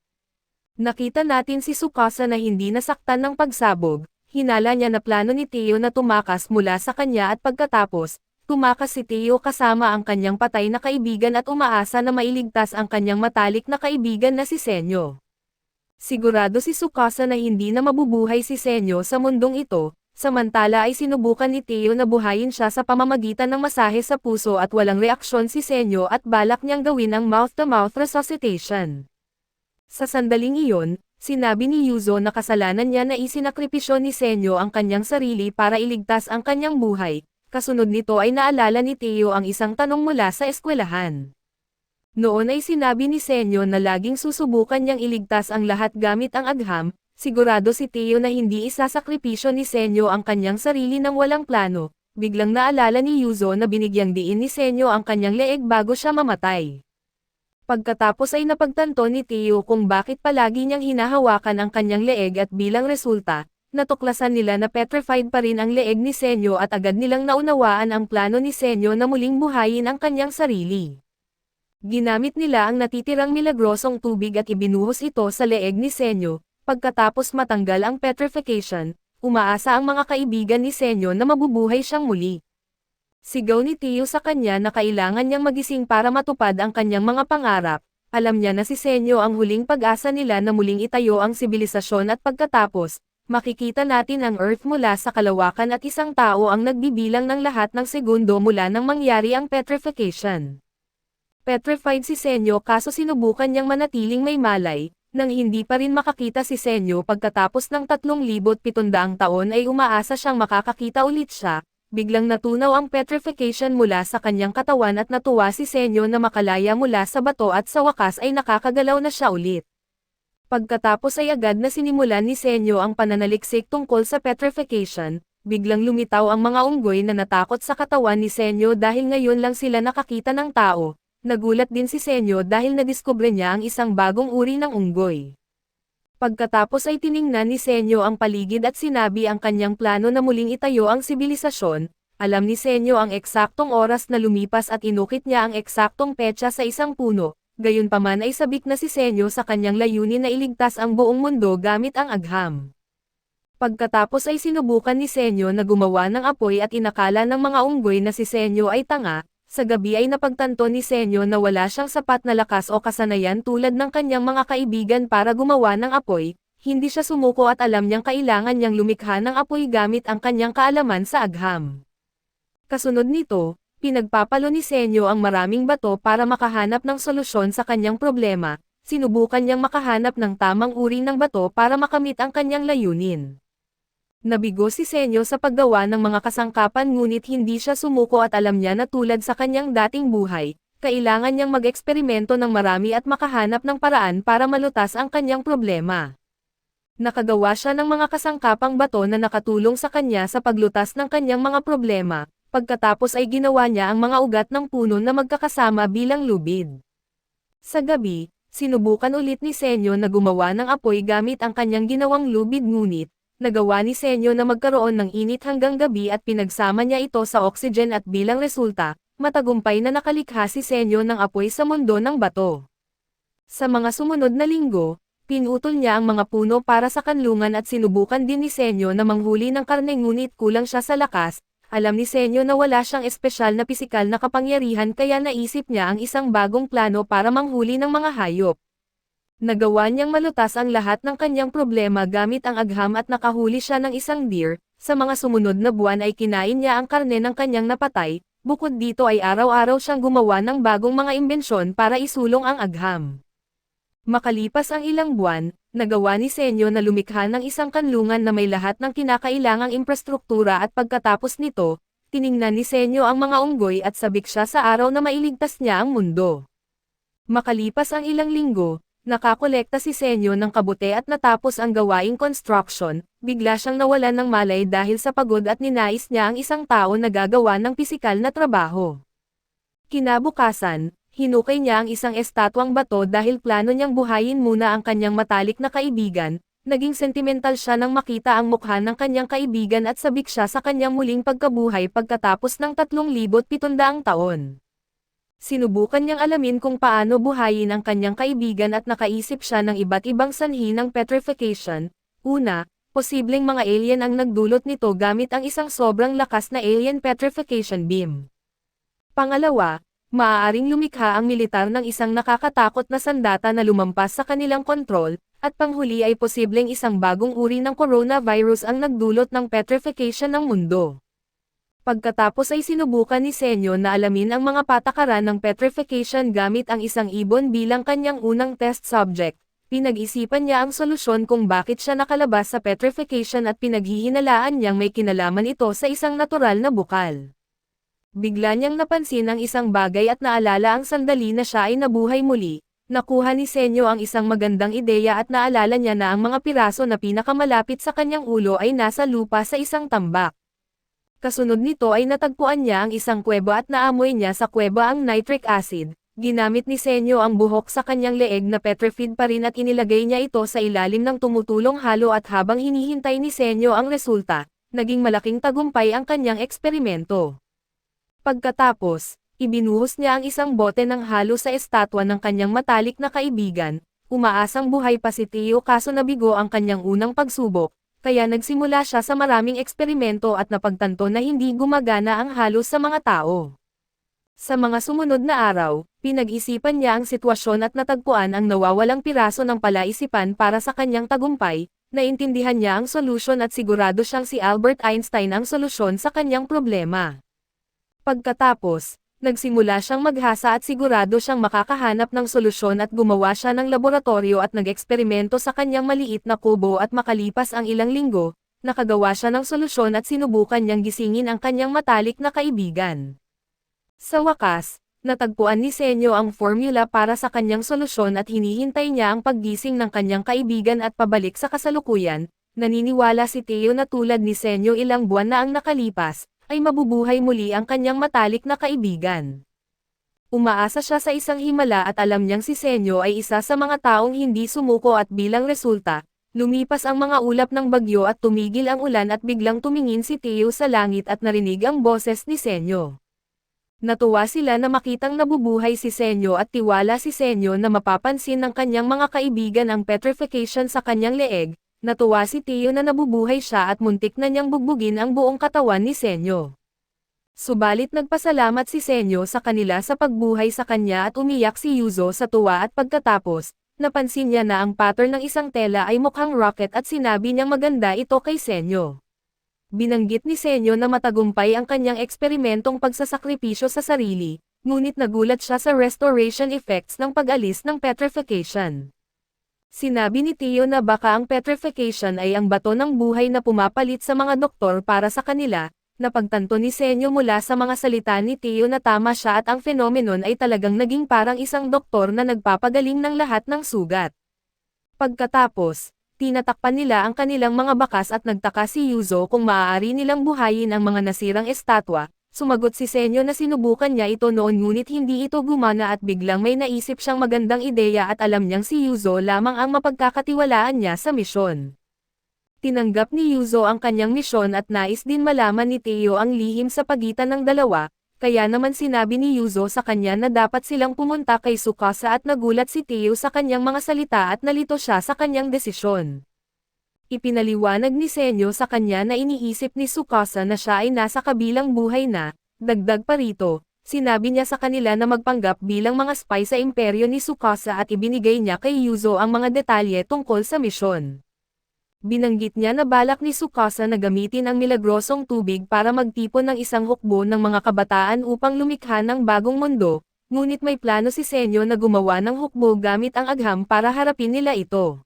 Nakita natin si Tsukasa na hindi nasaktan ng pagsabog. Hinala niya na plano ni Teo na tumakas mula sa kanya at pagkatapos, tumakas si Teo kasama ang kanyang patay na kaibigan at umaasa na mailigtas ang kanyang matalik na kaibigan na si Senyo. Sigurado si Tsukasa na hindi na mabubuhay si Senyo sa mundong ito, samantala ay sinubukan ni Teo na buhayin siya sa pamamagitan ng masahe sa puso at walang reaksyon si Senyo at balak niyang gawin ang mouth-to-mouth resuscitation. Sa sandaling iyon, sinabi ni Yuzo na kasalanan niya na isinakripisyo ni Senyo ang kanyang sarili para iligtas ang kanyang buhay. Kasunod nito ay naalala ni Teo ang isang tanong mula sa eskwelahan. Noon ay sinabi ni Senyo na laging susubukan niyang iligtas ang lahat gamit ang agham. Sigurado si Teo na hindi isasakripisyo ni Senyo ang kanyang sarili nang walang plano. Biglang naalala ni Yuzo na binigyang diin ni Senyo ang kanyang leeg bago siya mamatay. Pagkatapos ay napagtanto ni Teo kung bakit palagi niyang hinahawakan ang kanyang leeg at bilang resulta, natuklasan nila na petrified pa rin ang leeg ni Senyo at agad nilang naunawaan ang plano ni Senyo na muling buhayin ang kanyang sarili. Ginamit nila ang natitirang milagrosong tubig at ibinuhos ito sa leeg ni Senyo, pagkatapos matanggal ang petrification, umaasa ang mga kaibigan ni Senyo na mabubuhay siyang muli. Sigaw ni Teo sa kanya na kailangan niyang magising para matupad ang kanyang mga pangarap. Alam niya na si Senyo ang huling pag-asa nila na muling itayo ang sibilisasyon at pagkatapos, makikita natin ang Earth mula sa kalawakan at isang tao ang nagbibilang ng lahat ng segundo mula nang mangyari ang petrification. Petrified si Senyo kaso sinubukan niyang manatiling may malay, nang hindi pa rin makakita si Senyo pagkatapos ng 3,700 taon ay umaasa siyang makakakita ulit siya. Biglang natunaw ang petrification mula sa kanyang katawan at natuwa si Senyo na makalaya mula sa bato at sa wakas ay nakakagalaw na siya ulit. Pagkatapos ay agad na sinimulan ni Senyo ang pananaliksik tungkol sa petrification, biglang lumitaw ang mga unggoy na natakot sa katawan ni Senyo dahil ngayon lang sila nakakita ng tao. Nagulat din si Senyo dahil nadiskubre niya ang isang bagong uri ng unggoy. Pagkatapos ay tiningnan ni Senyo ang paligid at sinabi ang kanyang plano na muling itayo ang sibilisasyon. Alam ni Senyo ang eksaktong oras na lumipas at inukit niya ang eksaktong petsa sa isang puno. Gayunpaman ay sabik na si Senyo sa kanyang layunin na iligtas ang buong mundo gamit ang agham. Pagkatapos ay sinubukan ni Senyo na gumawa ng apoy at inakala ng mga unggoy na si Senyo ay tanga. Sa gabi ay napagtanto ni Senyo na wala siyang sapat na lakas o kasanayan tulad ng kanyang mga kaibigan para gumawa ng apoy, hindi siya sumuko at alam niyang kailangan niyang lumikha ng apoy gamit ang kanyang kaalaman sa agham. Kasunod nito, pinagpapalo ni Senyo ang maraming bato para makahanap ng solusyon sa kanyang problema, sinubukan niyang makahanap ng tamang uri ng bato para makamit ang kanyang layunin. Nabigo si Senyo sa paggawa ng mga kasangkapan ngunit hindi siya sumuko at alam niya na tulad sa kanyang dating buhay, kailangan niyang mag-eksperimento ng marami at makahanap ng paraan para malutas ang kanyang problema. Nakagawa siya ng mga kasangkapang bato na nakatulong sa kanya sa paglutas ng kanyang mga problema, pagkatapos ay ginawa niya ang mga ugat ng puno na magkakasama bilang lubid. Sa gabi, sinubukan ulit ni Senyo na gumawa ng apoy gamit ang kanyang ginawang lubid ngunit, nagawa ni Senyo na magkaroon ng init hanggang gabi at pinagsama niya ito sa oxygen at bilang resulta, matagumpay na nakalikha si Senyo ng apoy sa mundo ng bato. Sa mga sumunod na linggo, pinutol niya ang mga puno para sa kanlungan at sinubukan din ni Senyo na manghuli ng karne ngunit kulang siya sa lakas. Alam ni Senyo na wala siyang espesyal na pisikal na kapangyarihan kaya naisip niya ang isang bagong plano para manghuli ng mga hayop. Nagawa niyang malutas ang lahat ng kanyang problema gamit ang agham at nakahuli siya ng isang deer. Sa mga sumunod na buwan ay kinain niya ang karne ng kanyang napatay, bukod dito ay araw-araw siyang gumawa ng bagong mga imbensyon para isulong ang agham. Makalipas ang ilang buwan, nagawa ni Senyo na lumikha ng isang kanlungan na may lahat ng kinakailangang infrastruktura at pagkatapos nito, tiningnan ni Senyo ang mga unggoy at sabik siya sa araw na mailigtas niya ang mundo. Makalipas ang ilang linggo, nakakolekta si Senyo ng kabute at natapos ang gawaing construction, bigla siyang nawalan ng malay dahil sa pagod at ninais niya ang isang tao na gagawa ng pisikal na trabaho. Kinabukasan, hinukay niya ang isang estatwang bato dahil plano niyang buhayin muna ang kanyang matalik na kaibigan, naging sentimental siya nang makita ang mukha ng kanyang kaibigan at sabik siya sa kanyang muling pagkabuhay pagkatapos ng 3,700 taon. Sinubukan niyang alamin kung paano buhayin ang kanyang kaibigan at nakaisip siya ng iba't ibang sanhi ng petrification. Una, posibleng mga alien ang nagdulot nito gamit ang isang sobrang lakas na alien petrification beam. Pangalawa, maaaring lumikha ang militar ng isang nakakatakot na sandata na lumampas sa kanilang kontrol, at panghuli ay posibleng isang bagong uri ng coronavirus ang nagdulot ng petrification ng mundo. Pagkatapos ay sinubukan ni Senyo na alamin ang mga patakaran ng petrification gamit ang isang ibon bilang kanyang unang test subject. Pinag-isipan niya ang solusyon kung bakit siya nakalabas sa petrification at pinaghihinalaan niyang may kinalaman ito sa isang natural na bukal. Bigla niyang napansin ang isang bagay at naalala ang sandali na siya ay nabuhay muli. Nakuha ni Senyo ang isang magandang ideya at naalala niya na ang mga piraso na pinakamalapit sa kanyang ulo ay nasa lupa sa isang tambak. Kasunod nito ay natagpuan niya ang isang kuweba at naamoy niya sa kuweba ang nitric acid. Ginamit ni Senyo ang buhok sa kanyang leeg na petrified pa rin at inilagay niya ito sa ilalim ng tumutulong halo at habang hinihintay ni Senyo ang resulta, naging malaking tagumpay ang kanyang eksperimento. Pagkatapos, ibinuhos niya ang isang bote ng halo sa estatwa ng kanyang matalik na kaibigan, umaasang buhay pa si Theo kaso nabigo ang kanyang unang pagsubok. Kaya nagsimula siya sa maraming eksperimento at napagtanto na hindi gumagana ang halos sa mga tao. Sa mga sumunod na araw, pinag-isipan niya ang sitwasyon at natagpuan ang nawawalang piraso ng palaisipan para sa kanyang tagumpay, naintindihan niya ang solusyon at sigurado siyang si Albert Einstein ang solusyon sa kanyang problema. Pagkatapos, nagsimula siyang maghasa at sigurado siyang makakahanap ng solusyon at gumawa siya ng laboratorio at nag-eksperimento sa kanyang maliit na kubo at makalipas ang ilang linggo, nakagawa siya ng solusyon at sinubukan niyang gisingin ang kanyang matalik na kaibigan. Sa wakas, natagpuan ni Senyo ang formula para sa kanyang solusyon at hinihintay niya ang paggising ng kanyang kaibigan at pabalik sa kasalukuyan. Naniniwala si Theo na tulad ni Senyo ilang buwan na ang nakalipas, ay mabubuhay muli ang kanyang matalik na kaibigan. Umaasa siya sa isang himala at alam niyang si Senyo ay isa sa mga taong hindi sumuko at bilang resulta, lumipas ang mga ulap ng bagyo at tumigil ang ulan at biglang tumingin si Theo sa langit at narinig ang boses ni Senyo. Natuwa sila na makitang nabubuhay si Senyo at tiwala si Senyo na mapapansin ng kanyang mga kaibigan ang petrification sa kanyang leeg. Natuwa si Theo na nabubuhay siya at muntik na niyang bugbugin ang buong katawan ni Senyo. Subalit nagpasalamat si Senyo sa kanila sa pagbuhay sa kanya at umiyak si Yuzo sa tuwa at pagkatapos, napansin niya na ang pattern ng isang tela ay mukhang rocket at sinabi niyang maganda ito kay Senyo. Binanggit ni Senyo na matagumpay ang kanyang eksperimentong pagsasakripisyo sa sarili, ngunit nagulat siya sa restoration effects ng pag-alis ng petrification. Sinabi ni Tio na baka ang petrification ay ang bato ng buhay na pumapalit sa mga doktor para sa kanila. Napagtanto ni Senyo mula sa mga salita ni Tio na tama siya at ang phenomenon ay talagang naging parang isang doktor na nagpapagaling ng lahat ng sugat. Pagkatapos, tinatakpan nila ang kanilang mga bakas at nagtaka si Yuzo kung maaari nilang buhayin ang mga nasirang estatwa. Sumagot si Senyo na sinubukan niya ito noon ngunit hindi ito gumana at biglang may naisip siyang magandang ideya at alam niyang si Yuzo lamang ang mapagkakatiwalaan niya sa misyon. Tinanggap ni Yuzo ang kanyang misyon at nais din malaman ni Teo ang lihim sa pagitan ng dalawa, kaya naman sinabi ni Yuzo sa kanya na dapat silang pumunta kay Tsukasa at nagulat si Teo sa kanyang mga salita at nalito siya sa kanyang desisyon. Ipinaliwanag ni Senyo sa kanya na iniisip ni Tsukasa na siya ay nasa kabilang buhay na, dagdag pa rito, sinabi niya sa kanila na magpanggap bilang mga spy sa imperyo ni Tsukasa at ibinigay niya kay Yuzo ang mga detalye tungkol sa misyon. Binanggit niya na balak ni Tsukasa na gamitin ang milagrosong tubig para magtipon ng isang hukbo ng mga kabataan upang lumikha ng bagong mundo, ngunit may plano si Senyo na gumawa ng hukbo gamit ang agham para harapin nila ito.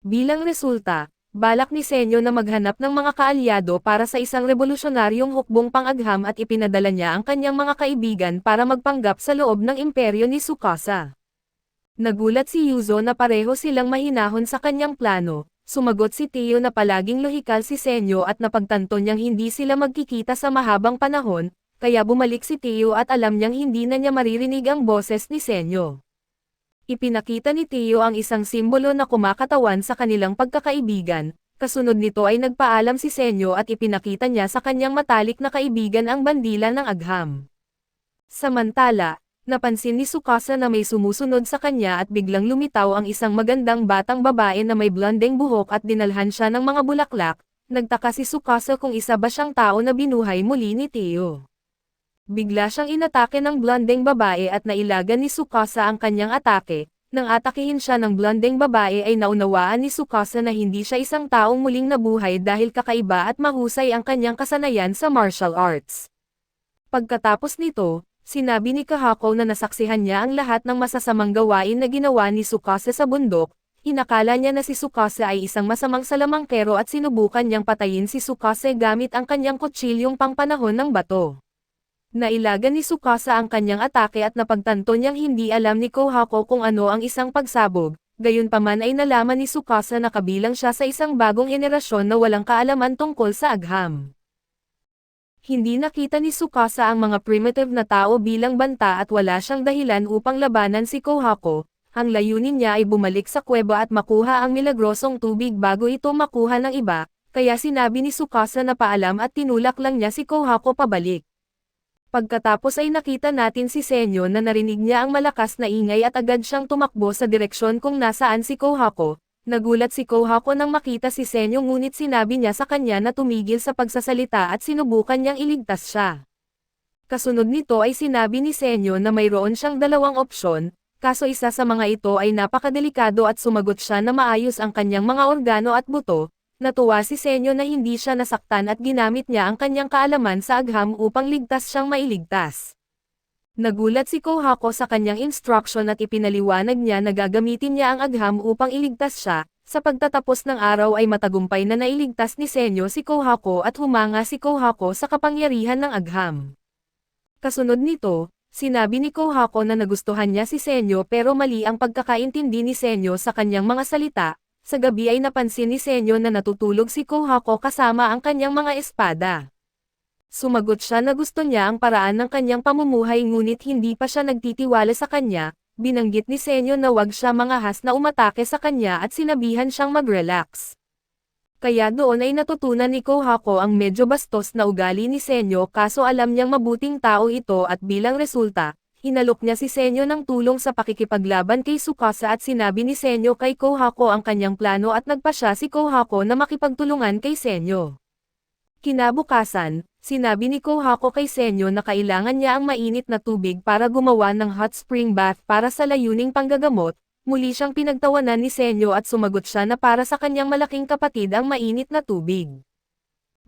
Bilang resulta, balak ni Senyo na maghanap ng mga kaalyado para sa isang revolusyonaryong hukbong pang-agham at ipinadala niya ang kanyang mga kaibigan para magpanggap sa loob ng imperyo ni Tsukasa. Nagulat si Yuzo na pareho silang mahinahon sa kanyang plano. Sumagot si Teo na palaging lohikal si Senyo at napagtanto niyang hindi sila magkikita sa mahabang panahon, kaya bumalik si Teo at alam niyang hindi na niya maririnig ang boses ni Senyo. Ipinakita ni Teo ang isang simbolo na kumakatawan sa kanilang pagkakaibigan, kasunod nito ay nagpaalam si Senyo at ipinakita niya sa kanyang matalik na kaibigan ang bandila ng agham. Samantala, napansin ni Tsukasa na may sumusunod sa kanya at biglang lumitaw ang isang magandang batang babae na may blondeng buhok at dinalhan siya ng mga bulaklak. Nagtaka si Tsukasa kung isa ba siyang tao na binuhay muli ni Teo. Bigla siyang inatake ng blondeng babae at nailagan ni Tsukasa ang kanyang atake. Nang atakihin siya ng blondeng babae ay naunawaan ni Tsukasa na hindi siya isang taong muling nabuhay dahil kakaiba at mahusay ang kanyang kasanayan sa martial arts. Pagkatapos nito, sinabi ni Kahako na nasaksihan niya ang lahat ng masasamang gawain na ginawa ni Tsukasa sa bundok. Inakala niya na si Tsukasa ay isang masamang salamangkero at sinubukan niyang patayin si Tsukasa gamit ang kanyang kutsilyong pangpanahon ng bato. Nailagan ni Tsukasa ang kanyang atake at napagtanto niyang hindi alam ni Kahako kung ano ang isang pagsabog. Gayunpaman ay nalaman ni Tsukasa na kabilang siya sa isang bagong henerasyon na walang kaalaman tungkol sa agham. Hindi nakita ni Tsukasa ang mga primitive na tao bilang banta at wala siyang dahilan upang labanan si Kahako. Ang layunin niya ay bumalik sa kuweba at makuha ang milagrosong tubig bago ito makuha ng iba, kaya sinabi ni Tsukasa na paalam at tinulak lang niya si Kahako pabalik. Pagkatapos ay nakita natin si Senyo na narinig niya ang malakas na ingay at agad siyang tumakbo sa direksyon kung nasaan si Kahako. Nagulat si Kahako nang makita si Senyo ngunit sinabi niya sa kanya na tumigil sa pagsasalita at sinubukan niyang iligtas siya. Kasunod nito ay sinabi ni Senyo na mayroon siyang dalawang opsyon, kaso isa sa mga ito ay napakadelikado at sumagot siya na maayos ang kanyang mga organo at buto. Natuwa si Senyo na hindi siya nasaktan at ginamit niya ang kanyang kaalaman sa agham upang ligtas siyang mailigtas. Nagulat si Kahako sa kanyang instruction at ipinaliwanag niya na gagamitin niya ang agham upang iligtas siya. Sa pagtatapos ng araw ay matagumpay na nailigtas ni Senyo si Kahako at humanga si Kahako sa kapangyarihan ng agham. Kasunod nito, sinabi ni Kahako na nagustuhan niya si Senyo pero mali ang pagkakaintindi ni Senyo sa kanyang mga salita. Sa gabi ay napansin ni Senyo na natutulog si Kahako kasama ang kanyang mga espada. Sumagot siya na gusto niya ang paraan ng kanyang pamumuhay ngunit hindi pa siya nagtitiwala sa kanya. Binanggit ni Senyo na wag siya mangahas na umatake sa kanya at sinabihan siyang mag-relax. Kaya doon ay natutunan ni Kahako ang medyo bastos na ugali ni Senyo kaso alam niyang mabuting tao ito at bilang resulta, hinalok niya si Senyo ng tulong sa pakikipaglaban kay Tsukasa at sinabi ni Senyo kay Kahako ang kanyang plano at nagpasya si Kahako na makipagtulungan kay Senyo. Kinabukasan, sinabi ni Kohako kay Senyo na kailangan niya ang mainit na tubig para gumawa ng hot spring bath para sa layuning panggagamot. Muli siyang pinagtawanan ni Senyo at sumagot siya na para sa kanyang malaking kapatid ang mainit na tubig.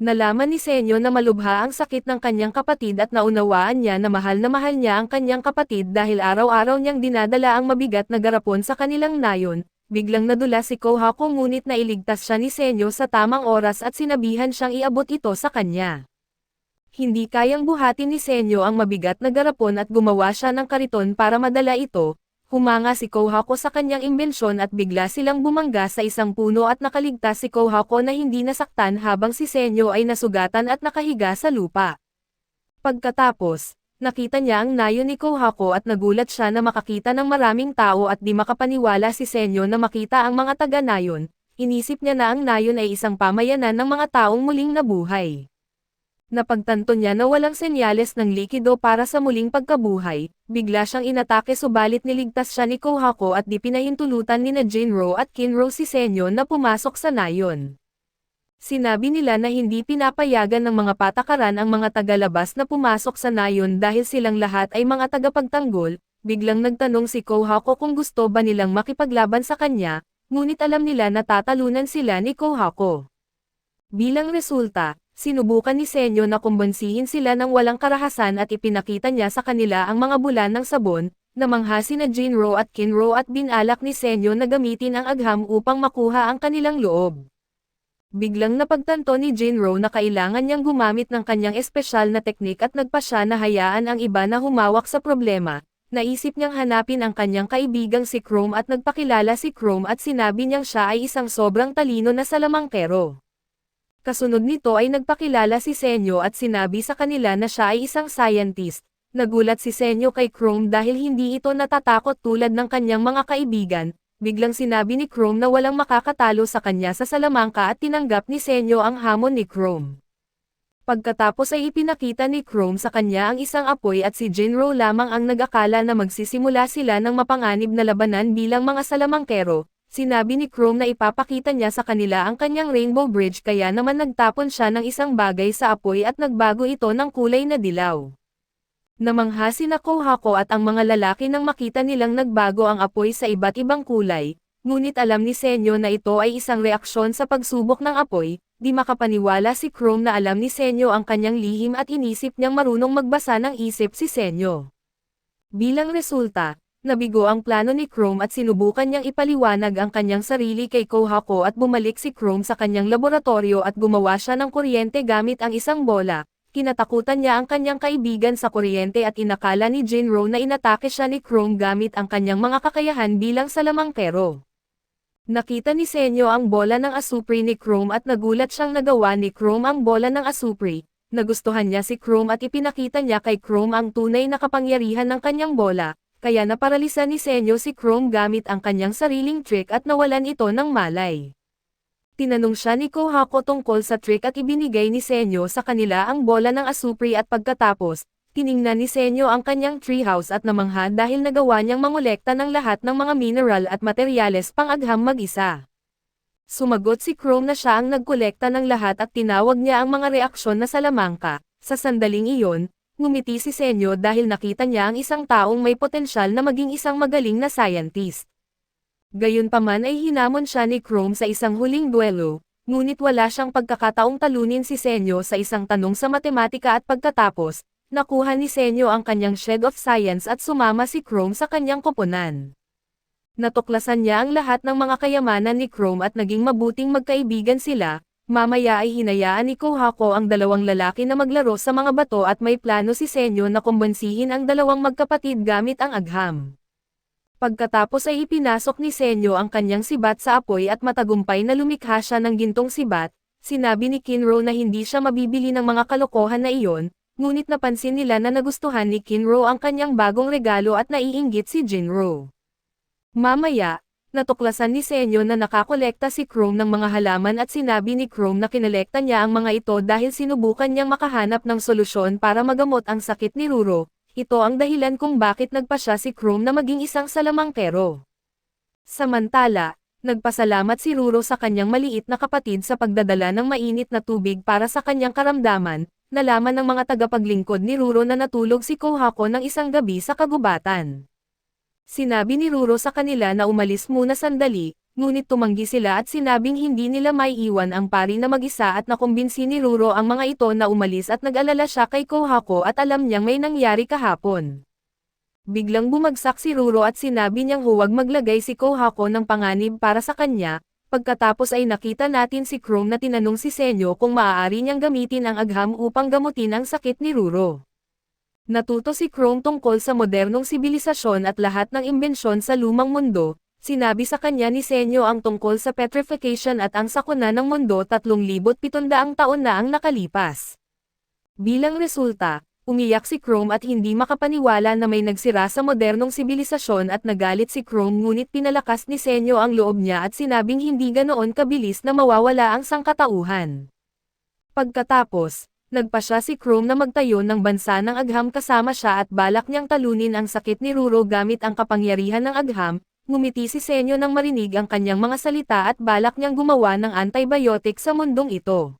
Nalaman ni Senyo na malubha ang sakit ng kanyang kapatid at naunawaan niya na mahal niya ang kanyang kapatid dahil araw-araw niyang dinadala ang mabigat na garapon sa kanilang nayon. Biglang nadula si Kohako ngunit nailigtas siya ni Senyo sa tamang oras at sinabihan siyang iabot ito sa kanya. Hindi kayang buhatin ni Senyo ang mabigat na garapon at gumawa siya ng kariton para madala ito. Humanga si Kohako sa kanyang imbensyon at bigla silang bumangga sa isang puno at nakaligtas si Kohako na hindi nasaktan habang si Senyo ay nasugatan at nakahiga sa lupa. Pagkatapos, nakita niya ang nayon ni Kohako at nagulat siya na makakita ng maraming tao at di makapaniwala si Senyo na makita ang mga taga-nayon. Inisip niya na ang nayon ay isang pamayanan ng mga taong muling nabuhay. Napagtanto niya na walang senyales ng likido para sa muling pagkabuhay, bigla siyang inatake subalit niligtas siya ni Kohako at di pinahintulutan ni Jinro at Kinro si Senyo na pumasok sa nayon. Sinabi nila na hindi pinapayagan ng mga patakaran ang mga tagalabas na pumasok sa nayon dahil silang lahat ay mga tagapagtanggol. Biglang nagtanong si Kohako kung gusto ba nilang makipaglaban sa kanya, ngunit alam nila na tatalunan sila ni Kohako. Bilang resulta, sinubukan ni Senyo na kumbinsihin sila ng walang karahasan at ipinakita niya sa kanila ang mga bulan ng sabon, namangha sina Jinro at Kinro at binalak ni Senyo na gamitin ang agham upang makuha ang kanilang loob. Biglang napagtanto ni Jinro na kailangan niyang gumamit ng kanyang espesyal na teknik at nagpa siya na hayaan ang iba na humawak sa problema. Naisip niyang hanapin ang kanyang kaibigang si Chrome at nagpakilala si Chrome at sinabi niyang siya ay isang sobrang talino na salamangkero. Kasunod nito ay nagpakilala si Senyo at sinabi sa kanila na siya ay isang scientist. Nagulat si Senyo kay Chrome dahil hindi ito natatakot tulad ng kanyang mga kaibigan. Biglang sinabi ni Chrome na walang makakatalo sa kanya sa Salamangka at tinanggap ni Senyo ang hamon ni Chrome. Pagkatapos ay ipinakita ni Chrome sa kanya ang isang apoy at si Jinro lamang ang nag-akala na magsisimula sila ng mapanganib na labanan bilang mga salamangkero. Sinabi ni Chrome na ipapakita niya sa kanila ang kanyang Rainbow Bridge kaya naman nagtapon siya ng isang bagay sa apoy at nagbago ito ng kulay na dilaw. Namangha sina Kohako at ang mga lalaki nang makita nilang nagbago ang apoy sa iba't ibang kulay, ngunit alam ni Senyo na ito ay isang reaksyon sa pagsubok ng apoy. Di makapaniwala si Chrome na alam ni Senyo ang kanyang lihim at inisip niyang marunong magbasa ng isip si Senyo. Bilang resulta, nabigo ang plano ni Chrome at sinubukan niyang ipaliwanag ang kanyang sarili kay Kohako at bumalik si Chrome sa kanyang laboratorio at gumawa siya ng kuryente gamit ang isang bola. Kinatakutan niya ang kanyang kaibigan sa kuryente at inakala ni Jinro na inatake siya ni Chrome gamit ang kanyang mga kakayahan bilang salamangkero. Nakita ni Senyo ang bola ng asupri ni Chrome at nagulat siyang nagawa ni Chrome ang bola ng asupri. Nagustuhan niya si Chrome at ipinakita niya kay Chrome ang tunay na kapangyarihan ng kanyang bola. Kaya naparalisa ni Senyo si Chrome gamit ang kanyang sariling trick at nawalan ito ng malay. Tinanong siya ni Kohako tungkol sa trick at ibinigay ni Senyo sa kanila ang bola ng asupri at pagkatapos, tiningnan ni Senyo ang kanyang treehouse at namangha dahil nagawa niyang mangolekta ng lahat ng mga mineral at materyales pang-agham mag-isa. Sumagot si Chrome na siya ang nagkolekta ng lahat at tinawag niya ang mga reaksyon na salamangka. Sa sandaling iyon, ngumiti si Senyo dahil nakita niya ang isang taong may potensyal na maging isang magaling na scientist. Gayunpaman ay hinamon siya ni Chrome sa isang huling duelo, ngunit wala siyang pagkakataong talunin si Senyo sa isang tanong sa matematika at pagkatapos, nakuha ni Senyo ang kanyang Shed of Science at sumama si Chrome sa kanyang koponan. Natuklasan niya ang lahat ng mga kayamanan ni Chrome at naging mabuting magkaibigan sila. Mamaya ay hinayaan ni Kohako ang dalawang lalaki na maglaro sa mga bato at may plano si Senyo na kumbinsihin ang dalawang magkapatid gamit ang agham. Pagkatapos ay ipinasok ni Senyo ang kanyang sibat sa apoy at matagumpay na lumikha siya ng gintong sibat. Sinabi ni Kinro na hindi siya mabibili ng mga kalokohan na iyon, ngunit napansin nila na nagustuhan ni Kinro ang kanyang bagong regalo at naiinggit si Jinro. Mamaya, natuklasan ni Senyo na nakakolekta si Chrome ng mga halaman at sinabi ni Chrome na kinolekta niya ang mga ito dahil sinubukan niyang makahanap ng solusyon para magamot ang sakit ni Ruro. Ito ang dahilan kung bakit nagpa siya si Chrome na maging isang salamangkero. Samantala, Nagpasalamat si Ruro sa kanyang maliit na kapatid sa pagdadala ng mainit na tubig para sa kanyang karamdaman. Nalaman ng mga tagapaglingkod ni Ruro na natulog si Kohako ng isang gabi sa kagubatan. Sinabi ni Ruro sa kanila na umalis muna sandali, ngunit tumanggi sila at sinabing hindi nila maiiwan ang pari na mag-isa at nakumbinsi ni Ruro ang mga ito na umalis at nag-alala siya kay Kohako at alam niyang may nangyari kahapon. Biglang bumagsak si Ruro at sinabi niyang huwag maglagay si Kohako ng panganib para sa kanya. Pagkatapos ay nakita natin si Chrome na tinanong si Senyo kung maaari niyang gamitin ang agham upang gamutin ang sakit ni Ruro. Natuto si Chrome tungkol sa modernong sibilisasyon at lahat ng imbensyon sa lumang mundo. Sinabi sa kanya ni Senyo ang tungkol sa petrification at ang sakuna ng mundo 3,700 taon na ang nakalipas. Bilang resulta, umiyak si Chrome at hindi makapaniwala na may nagsira sa modernong sibilisasyon at nagalit si Chrome ngunit pinalakas ni Senyo ang loob niya at sinabing hindi ganoon kabilis na mawawala ang sangkatauhan. Pagkatapos, nagpasya si Chrome na magtayo ng bansa ng agham kasama siya at balak niyang talunin ang sakit ni Ruro gamit ang kapangyarihan ng agham. Ngumiti si Senyo nang marinig ang kanyang mga salita at balak niyang gumawa ng antibiotic sa mundong ito.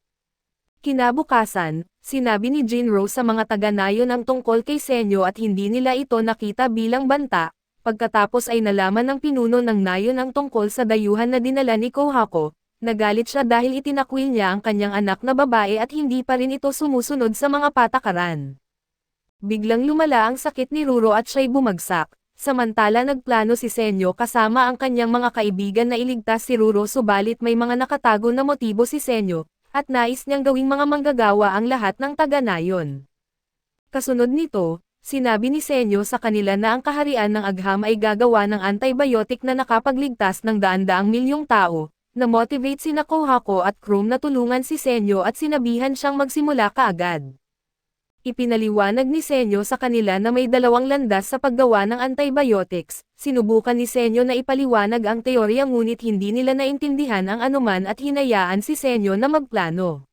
Kinabukasan, sinabi ni Jinro sa mga taga-nayon ang tungkol kay Senyo at hindi nila ito nakita bilang banta. Pagkatapos ay nalaman ng pinuno ng nayon ang tungkol sa dayuhan na dinala ni Kohako. Nagalit siya dahil itinakwil niya ang kanyang anak na babae at hindi pa rin ito sumusunod sa mga patakaran. Biglang lumala ang sakit ni Ruro at siya'y bumagsak. Samantala nagplano si Senyo kasama ang kanyang mga kaibigan na iligtas si Ruro subalit may mga nakatago na motibo si Senyo, at nais niyang gawing mga manggagawa ang lahat ng taga-nayon. Kasunod nito, sinabi ni Senyo sa kanila na ang kaharian ng agham ay gagawa ng antibiotic na nakapagligtas ng daan-daang milyong tao, na-motivate sina Kohako at Chrome na tulungan si Senyo at sinabihan siyang magsimula kaagad. Ipinaliwanag ni Senyo sa kanila na may dalawang landas sa paggawa ng antibiotics. Sinubukan ni Senyo na ipaliwanag ang teorya ngunit hindi nila naintindihan ang anuman at hinayaan si Senyo na magplano.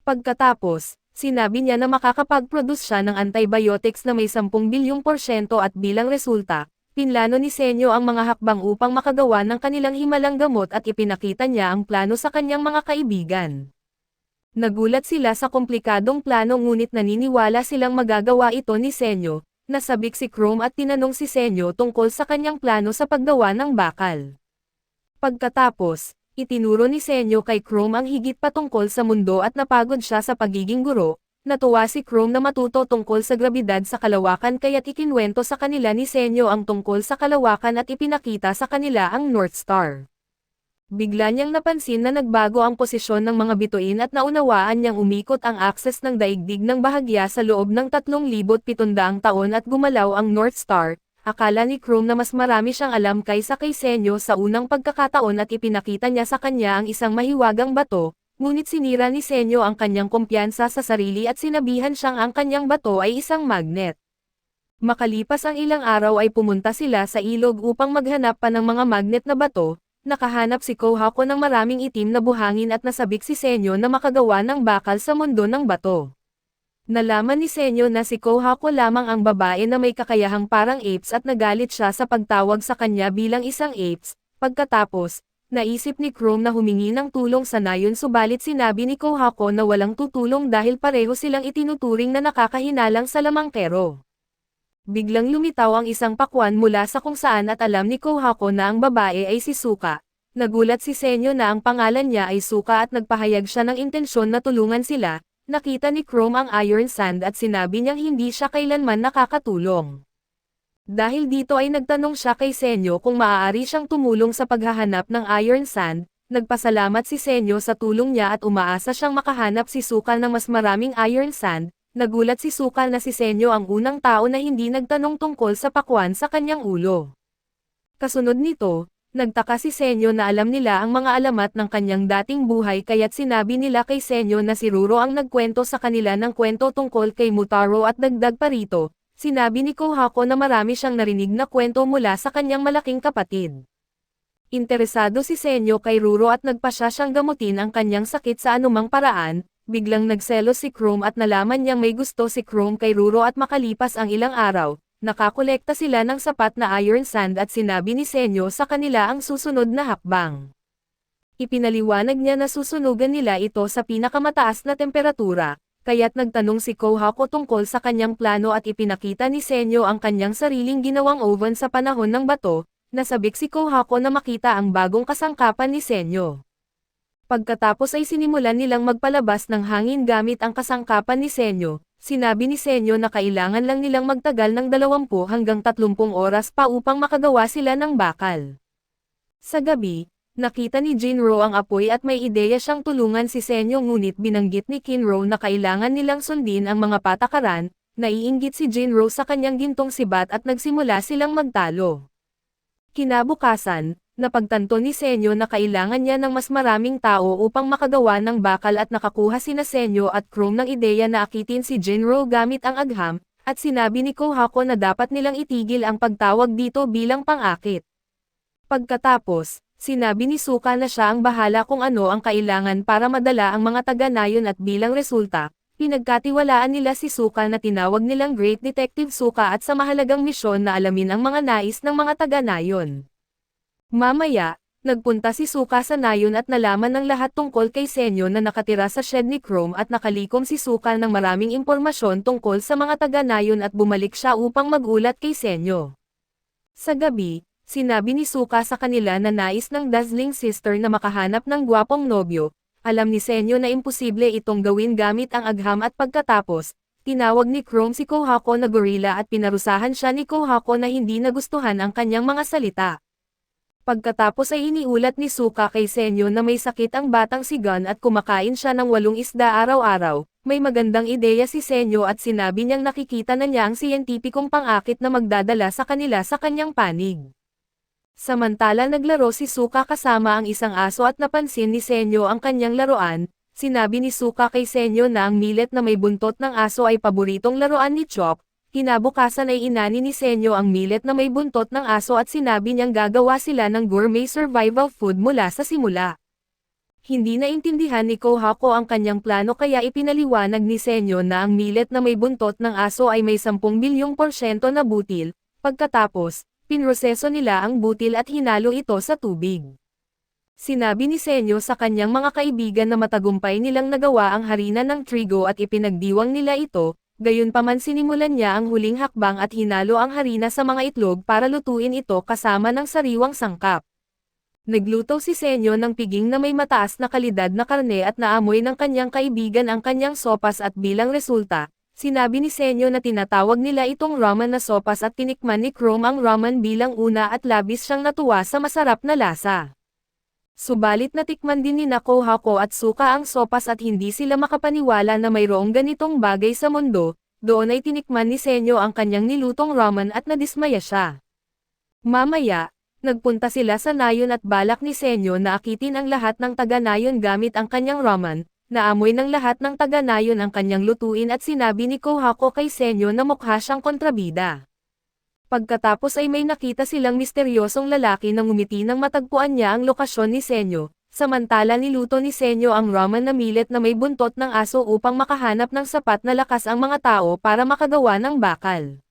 Pagkatapos, sinabi niya na makakapag-produce siya ng antibiotics na may 10 bilyong % at bilang resulta, pinlano ni Senyo ang mga hakbang upang makagawa ng kanilang himalang gamot at ipinakita niya ang plano sa kanyang mga kaibigan. Nagulat sila sa komplikadong plano ngunit naniniwala silang magagawa ito ni Senyo. Nasabik si Chrome at tinanong si Senyo tungkol sa kanyang plano sa paggawa ng bakal. Pagkatapos, itinuro ni Senyo kay Chrome ang higit pa tungkol sa mundo at napagod siya sa pagiging guro. Natuwa si Chrome na matuto tungkol sa grabidad sa kalawakan kaya't ikinwento sa kanila ni Senyo ang tungkol sa kalawakan at ipinakita sa kanila ang North Star. Bigla niyang napansin na nagbago ang posisyon ng mga bituin at naunawaan niyang umikot ang akses ng daigdig ng bahagya sa loob ng 3,700 taon at gumalaw ang North Star. Akala ni Chrome na mas marami siyang alam kaysa kay Senyo sa unang pagkakataon at ipinakita niya sa kanya ang isang mahiwagang bato, ngunit sinira ni Senyo ang kanyang kumpiyansa sa sarili at sinabihan siyang ang kanyang bato ay isang magnet. Makalipas ang ilang araw ay pumunta sila sa ilog upang maghanap pa ng mga magnet na bato. Nakahanap si Kohako ng maraming itim na buhangin at nasabik si Senyo na makagawa ng bakal sa mundo ng bato. Nalaman ni Senyo na si Kohako lamang ang babae na may kakayahang parang apes at nagalit siya sa pagtawag sa kanya bilang isang apes. Pagkatapos, naisip ni Chrome na humingi ng tulong sa nayon subalit sinabi ni Kohako na walang tutulong dahil pareho silang itinuturing na nakakahinalang sa lamangkero. Biglang lumitaw ang isang pakwan mula sa kung saan at alam ni Kohako na ang babae ay si Suka. Nagulat si Senyo na ang pangalan niya ay Suka at nagpahayag siya ng intensyon na tulungan sila. Nakita ni Chrome ang iron sand at sinabi niyang hindi siya kailanman nakakatulong. Dahil dito ay nagtanong siya kay Senyo kung maaari siyang tumulong sa paghahanap ng iron sand. Nagpasalamat si Senyo sa tulong niya at umaasa siyang makahanap si Suka ng mas maraming iron sand. Nagulat si Suka na si Senyo ang unang tao na hindi nagtanong tungkol sa pakwan sa kanyang ulo. Kasunod nito, nagtaka si Senyo na alam nila ang mga alamat ng kanyang dating buhay kaya't sinabi nila kay Senyo na si Ruro ang nagkwento sa kanila ng kwento tungkol kay Mutaro at dagdag pa rito, sinabi ni Kohako na marami siyang narinig na kwento mula sa kanyang malaking kapatid. Interesado si Senyo kay Ruro at nagpasya siyang gamutin ang kanyang sakit sa anumang paraan. Biglang nagselos si Chrome at nalaman niyang may gusto si Chrome kay Ruro at makalipas ang ilang araw, Nakakolekta sila ng sapat na iron sand at sinabi ni Senyo sa kanila ang susunod na hakbang. Ipinaliwanag niya na susunugan nila ito sa pinakamataas na temperatura, kaya't nagtanong si Kohako tungkol sa kanyang plano at ipinakita ni Senyo ang kanyang sariling ginawang oven sa panahon ng bato, nasabik si Kohako na makita ang bagong kasangkapan ni Senyo. Pagkatapos ay sinimulan nilang magpalabas ng hangin gamit ang kasangkapan ni Senyo. Sinabi ni Senyo na kailangan lang nilang magtagal ng 20 hanggang 30 oras pa upang makagawa sila ng bakal. Sa gabi, nakita ni Jinro ang apoy at may ideya siyang tulungan si Senyo ngunit binanggit ni Kinro na kailangan nilang sundin ang mga patakaran, naiinggit si Jinro sa kanyang gintong sibat at nagsimula silang magtalo. Kinabukasan, napagtanto ni Senyo na kailangan niya ng mas maraming tao upang makagawa ng bakal at nakakuha sina Senyo at Chrome ng ideya na akitin si Jinro gamit ang agham, at sinabi ni Kohako na dapat nilang itigil ang pagtawag dito bilang pang-akit. Pagkatapos, sinabi ni Suka na siya ang bahala kung ano ang kailangan para madala ang mga taga-nayon at bilang resulta, pinagkatiwalaan nila si Suka na tinawag nilang Great Detective Suka at sa mahalagang misyon na alamin ang mga nais ng mga taga-nayon. Mamaya, nagpunta si Suka sa nayon at nalaman ng lahat tungkol kay Senyo na nakatira sa shed ni Chrome at nakalikom si Suka ng maraming impormasyon tungkol sa mga taga-nayon at bumalik siya upang magulat kay Senyo. Sa gabi, sinabi ni Suka sa kanila na nais ng dazzling sister na makahanap ng gwapong nobyo. Alam ni Senyo na imposible itong gawin gamit ang agham at pagkatapos, tinawag ni Chrome si Kohako na gorilla at pinarusahan siya ni Kohako na hindi nagustuhan ang kanyang mga salita. Pagkatapos ay iniulat ni Suka kay Senyo na may sakit ang batang si Gun at kumakain siya ng 8 isda araw-araw. May magandang ideya si Senyo at sinabi niyang nakikita na niya ang siyentipikong pang-akit na magdadala sa kanila sa kanyang panig. Samantala naglaro si Suka kasama ang isang aso at napansin ni Senyo ang kanyang laruan. Sinabi ni Suka kay Senyo na ang millet na may buntot ng aso ay paboritong laruan ni Chop. Kinabukasan ay inani ni Senyo ang millet na may buntot ng aso at sinabi niyang gagawa sila ng gourmet survival food mula sa simula. Hindi naintindihan ni Kohako ang kanyang plano kaya ipinaliwanag ni Senyo na ang millet na may buntot ng aso ay may 10 bilyong % na butil. Pagkatapos, pinroseso nila ang butil at hinalo ito sa tubig. Sinabi ni Senyo sa kanyang mga kaibigan na matagumpay nilang nagawa ang harina ng trigo at ipinagdiwang nila ito. Gayunpaman sinimulan niya ang huling hakbang at hinalo ang harina sa mga itlog para lutuin ito kasama ng sariwang sangkap. Nagluto si Senyo ng piging na may mataas na kalidad na karne at naamoy ng kanyang kaibigan ang kanyang sopas at bilang resulta, sinabi ni Senyo na tinatawag nila itong ramen na sopas at tinikman ni Chrome ang ramen bilang una at labis siyang natuwa sa masarap na lasa. Subalit natikman din ni Kohako at Suka ang sopas at hindi sila makapaniwala na mayroong ganitong bagay sa mundo. Doon ay tinikman ni Senyo ang kanyang nilutong ramen at nadismaya siya. Mamaya, nagpunta sila sa nayon at balak ni Senyo na akitin ang lahat ng taga-nayon gamit ang kanyang ramen. Naamoy ng lahat ng taga-nayon ang kanyang lutuin at sinabi ni Kohako kay Senyo na mukha siyang kontrabida. Pagkatapos ay may nakita silang misteryosong lalaki na ngumiti nang matagpuan niya ang lokasyon ni Senyo, samantala niluto ni Senyo ang ramen na millet na may buntot ng aso upang makahanap ng sapat na lakas ang mga tao para makagawa ng bakal.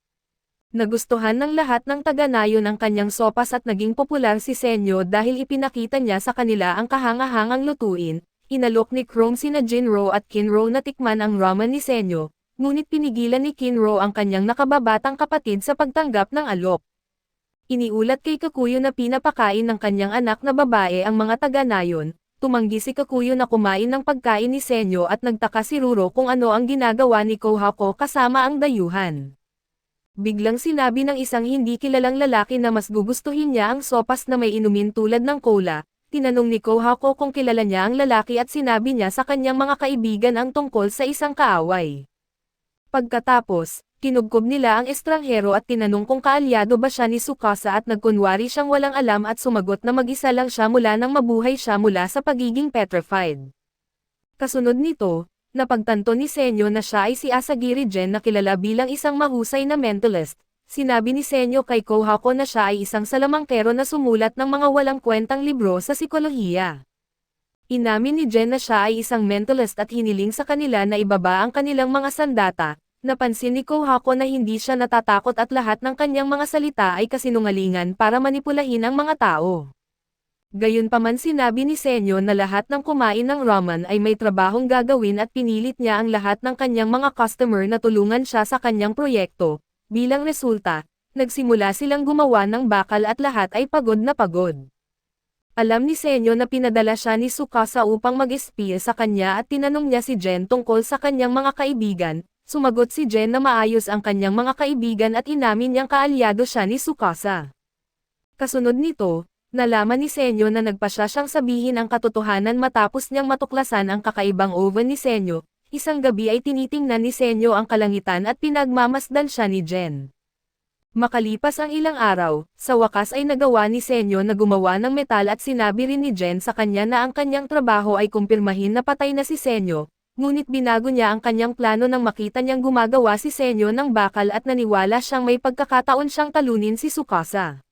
Nagustuhan ng lahat ng taga-nayon ang kanyang sopas at naging popular si Senyo dahil ipinakita niya sa kanila ang kahangahangang lutuin. Inalok ni Chrome sina Jinro at Kinro na tikman ang ramen ni Senyo. Ngunit pinigilan ni Kinro ang kanyang nakababatang kapatid sa pagtanggap ng alok. Iniulat kay Kakuyo na pinapakain ng kanyang anak na babae ang mga taga-nayon. Tumanggi si Kakuyo na kumain ng pagkain ni Senyo at nagtaka si Ruro kung ano ang ginagawa ni Kohako kasama ang dayuhan. Biglang sinabi ng isang hindi kilalang lalaki na mas gugustuhin niya ang sopas na may inumin tulad ng cola. Tinanong ni Kohako kung kilala niya ang lalaki at sinabi niya sa kanyang mga kaibigan ang tungkol sa isang kaaway. Pagkatapos, kinubkob nila ang estranghero at tinanong kung kaalyado ba siya ni Tsukasa at nagkunwari siyang walang alam at sumagot na mag-isa lang siya mula nang mabuhay siya mula sa pagiging petrified. Kasunod nito, napagtanto ni Senyo na siya ay si Asagiri Gen na kilala bilang isang mahusay na mentalist. Sinabi ni Senyo kay Kohako na siya ay isang salamangkero na sumulat ng mga walang kwentang libro sa psikolohiya. Inamin ni Gen na siya ay isang mentalist at hiniling sa kanila na ibaba ang kanilang mga sandata. Napansin ni Kohako na hindi siya natatakot at lahat ng kanyang mga salita ay kasinungalingan para manipulahin ang mga tao. Gayunpaman sinabi ni Senyo na lahat ng kumain ng ramen ay may trabahong gagawin at pinilit niya ang lahat ng kanyang mga customer na tulungan siya sa kanyang proyekto. Bilang resulta, nagsimula silang gumawa ng bakal at lahat ay pagod na pagod. Alam ni Senyo na pinadala siya ni Tsukasa upang mag-espiya sa kanya at tinanong niya si Jen tungkol sa kanyang mga kaibigan. Sumagot si Jen na maayos ang kanyang mga kaibigan at inamin niyang kaalyado siya ni Tsukasa. Kasunod nito, nalaman ni Senyo na nagpasya siyang sabihin ang katotohanan matapos niyang matuklasan ang kakaibang oven ni Senyo. Isang gabi ay tinitingnan ni Senyo ang kalangitan at pinagmamasdan siya ni Jen. Makalipas ang ilang araw, sa wakas ay nagawa ni Senyo na gumawa ng metal at sinabi rin ni Jen sa kanya na ang kanyang trabaho ay kumpirmahin na patay na si Senyo, ngunit binago niya ang kanyang plano nang makita niyang gumagawa si Senyo ng bakal at naniwala siyang may pagkakataon siyang talunin si Tsukasa.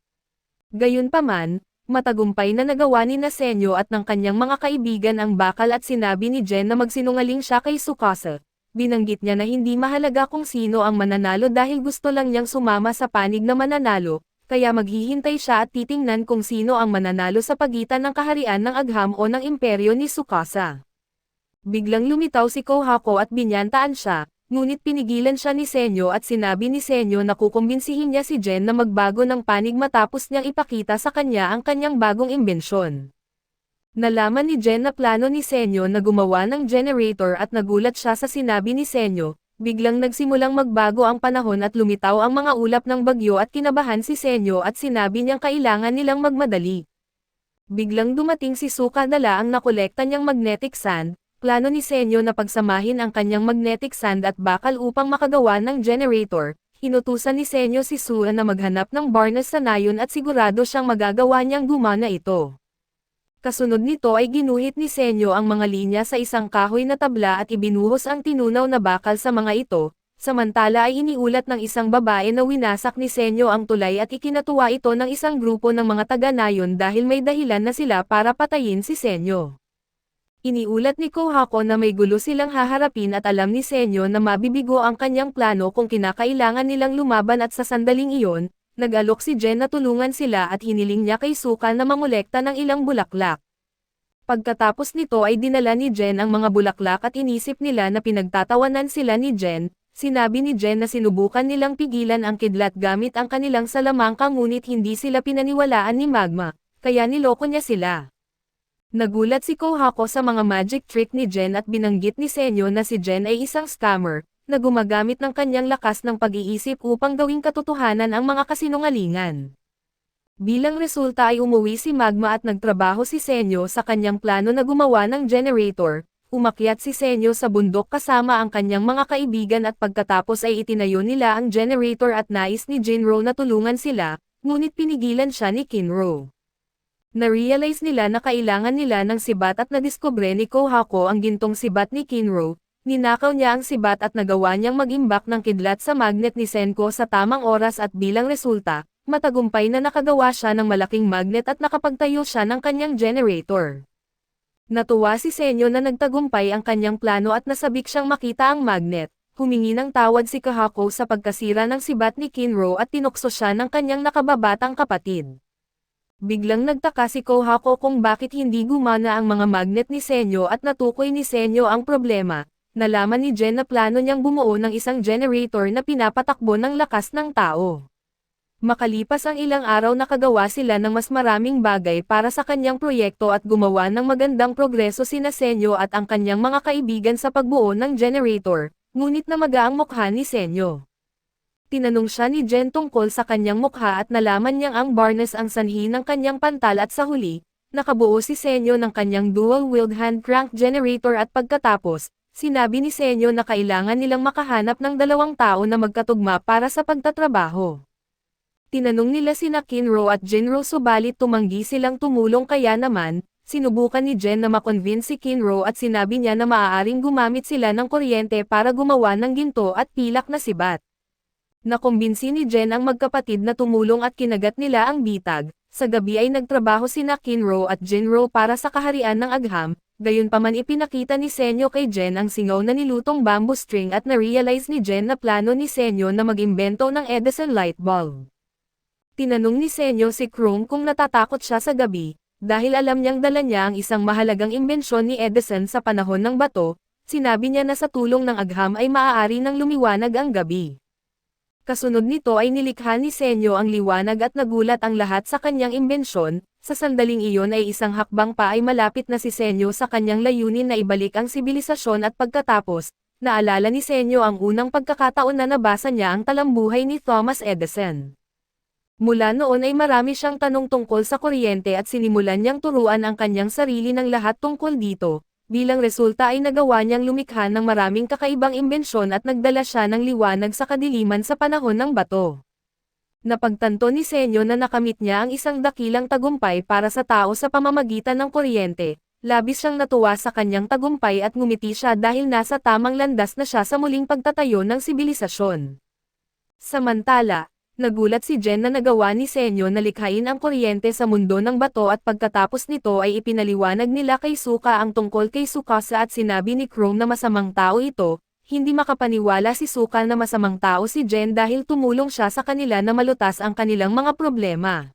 Gayunpaman, matagumpay na nagawa ni Senyo at ng kanyang mga kaibigan ang bakal at sinabi ni Jen na magsinungaling siya kay Tsukasa. Binanggit niya na hindi mahalaga kung sino ang mananalo dahil gusto lang niyang sumama sa panig na mananalo, kaya maghihintay siya at titingnan kung sino ang mananalo sa pagitan ng kaharian ng Agham o ng imperyo ni Tsukasa. Biglang lumitaw si Kohako at binyantaan siya, ngunit pinigilan siya ni Senyo at sinabi ni Senyo na kukumbinsihin niya si Jen na magbago ng panig matapos niyang ipakita sa kanya ang kanyang bagong imbensyon. Nalaman ni Jen na plano ni Senyo na gumawa ng generator at nagulat siya sa sinabi ni Senyo. Biglang nagsimulang magbago ang panahon at lumitaw ang mga ulap ng bagyo at kinabahan si Senyo at sinabi niyang kailangan nilang magmadali. Biglang dumating si Suka dala ang nakolekta niyang magnetic sand. Plano ni Senyo na pagsamahin ang kanyang magnetic sand at bakal upang makagawa ng generator. Inutusan ni Senyo si Sua na maghanap ng barnes sa nayon at sigurado siyang magagawa niyang gumana ito. Kasunod nito ay ginuhit ni Senyo ang mga linya sa isang kahoy na tabla at ibinuhos ang tinunaw na bakal sa mga ito, samantala ay iniulat ng isang babae na winasak ni Senyo ang tulay at ikinatuwa ito ng isang grupo ng mga taga-nayon dahil may dahilan na sila para patayin si Senyo. Iniulat ni Kohako na may gulo silang haharapin at alam ni Senyo na mabibigo ang kanyang plano kung kinakailangan nilang lumaban at sa sandaling iyon, nag-alok si Jen na tulungan sila at hiniling niya kay Suka na mangolekta ng ilang bulaklak. Pagkatapos nito ay dinala ni Jen ang mga bulaklak at inisip nila na pinagtatawanan sila ni Jen. Sinabi ni Jen na sinubukan nilang pigilan ang kidlat gamit ang kanilang salamangka ngunit hindi sila pinaniwalaan ni Magma, kaya niloko niya sila. Nagulat si Kohako sa mga magic trick ni Jen at binanggit ni Senyo na si Jen ay isang scammer, na gumagamit ng kanyang lakas ng pag-iisip upang gawing katotohanan ang mga kasinungalingan. Bilang resulta ay umuwi si Magma at nagtrabaho si Senyo sa kanyang plano na gumawa ng generator. Umakyat si Senyo sa bundok kasama ang kanyang mga kaibigan at pagkatapos ay itinayo nila ang generator at nais ni Jinro na tulungan sila, ngunit pinigilan siya ni Kinro. Na-realize nila na kailangan nila ng sibat at nadiskubre ni Kohako ang gintong sibat ni Kinro. Ninakaw niya ang sibat at nagawa niyang mag-imbak ng kidlat sa magnet ni Senko sa tamang oras at bilang resulta, matagumpay na nakagawa siya ng malaking magnet at nakapagtayo siya ng kanyang generator. Natuwa si Senyo na nagtagumpay ang kanyang plano at nasabik siyang makita ang magnet. Humingi ng tawad si Kohako sa pagkasira ng sibat ni Kinro at tinukso siya ng kanyang nakababatang kapatid. Biglang nagtaka si Kohako kung bakit hindi gumana ang mga magnet ni Senyo at natukoy ni Senyo ang problema. Nalaman ni Jen na plano niyang bumuo ng isang generator na pinapatakbo ng lakas ng tao. Makalipas ang ilang araw nakagawa sila ng mas maraming bagay para sa kanyang proyekto at gumawa ng magandang progreso sina Senyo at ang kanyang mga kaibigan sa pagbuo ng generator, ngunit namaga ang mukha ni Senyo. Tinanong siya ni Jen tungkol sa kanyang mukha at nalaman niyang ang barnes ang sanhi ng kanyang pantal at sa huli, nakabuo si Senyo ng kanyang dual-wheeled hand crank generator at pagkatapos, sinabi ni Senyo na kailangan nilang makahanap ng dalawang tao na magkatugma para sa pagtatrabaho. Tinanong nila sina Kinro at Jinro subalit tumanggi silang tumulong kaya naman, sinubukan ni Jen na makonvince si Kinro at sinabi niya na maaaring gumamit sila ng kuryente para gumawa ng ginto at pilak na sibat. Nakumbinsi ni Jen ang magkapatid na tumulong at kinagat nila ang bitag. Sa gabi ay nagtrabaho sina Kinro at Jinro para sa kaharian ng Agham, gayunpaman ipinakita ni Senyo kay Jen ang singaw na nilutong bamboo string at na-realize ni Jen na plano ni Senyo na mag-imbento ng Edison light bulb. Tinanong ni Senyo si Chrome kung natatakot siya sa gabi, dahil alam niyang dala niya ang isang mahalagang imbensyon ni Edison sa panahon ng bato. Sinabi niya na sa tulong ng Agham ay maaari nang lumiwanag ang gabi. Kasunod nito ay nilikha ni Senyo ang liwanag at nagulat ang lahat sa kanyang imbensyon. Sa sandaling iyon ay isang hakbang pa ay malapit na si Senyo sa kanyang layunin na ibalik ang sibilisasyon at pagkatapos, naalala ni Senyo ang unang pagkakataon na nabasa niya ang talambuhay ni Thomas Edison. Mula noon ay marami siyang tanong tungkol sa kuryente at sinimulan niyang turuan ang kanyang sarili ng lahat tungkol dito. Bilang resulta ay nagawa niyang lumikha ng maraming kakaibang imbensyon at nagdala siya ng liwanag sa kadiliman sa panahon ng bato. Napagtanto ni Senyo na nakamit niya ang isang dakilang tagumpay para sa tao sa pamamagitan ng kuryente. Labis siyang natuwa sa kanyang tagumpay at ngumiti siya dahil nasa tamang landas na siya sa muling pagtatayo ng sibilisasyon. Samantala, nagulat si Jen na nagawa ni Senyo na likhain ang kuryente sa mundo ng bato at pagkatapos nito ay ipinaliwanag nila kay Suka ang tungkol kay Tsukasa at sinabi ni Chrome na masamang tao ito. Hindi makapaniwala si Suka na masamang tao si Jen dahil tumulong siya sa kanila na malutas ang kanilang mga problema.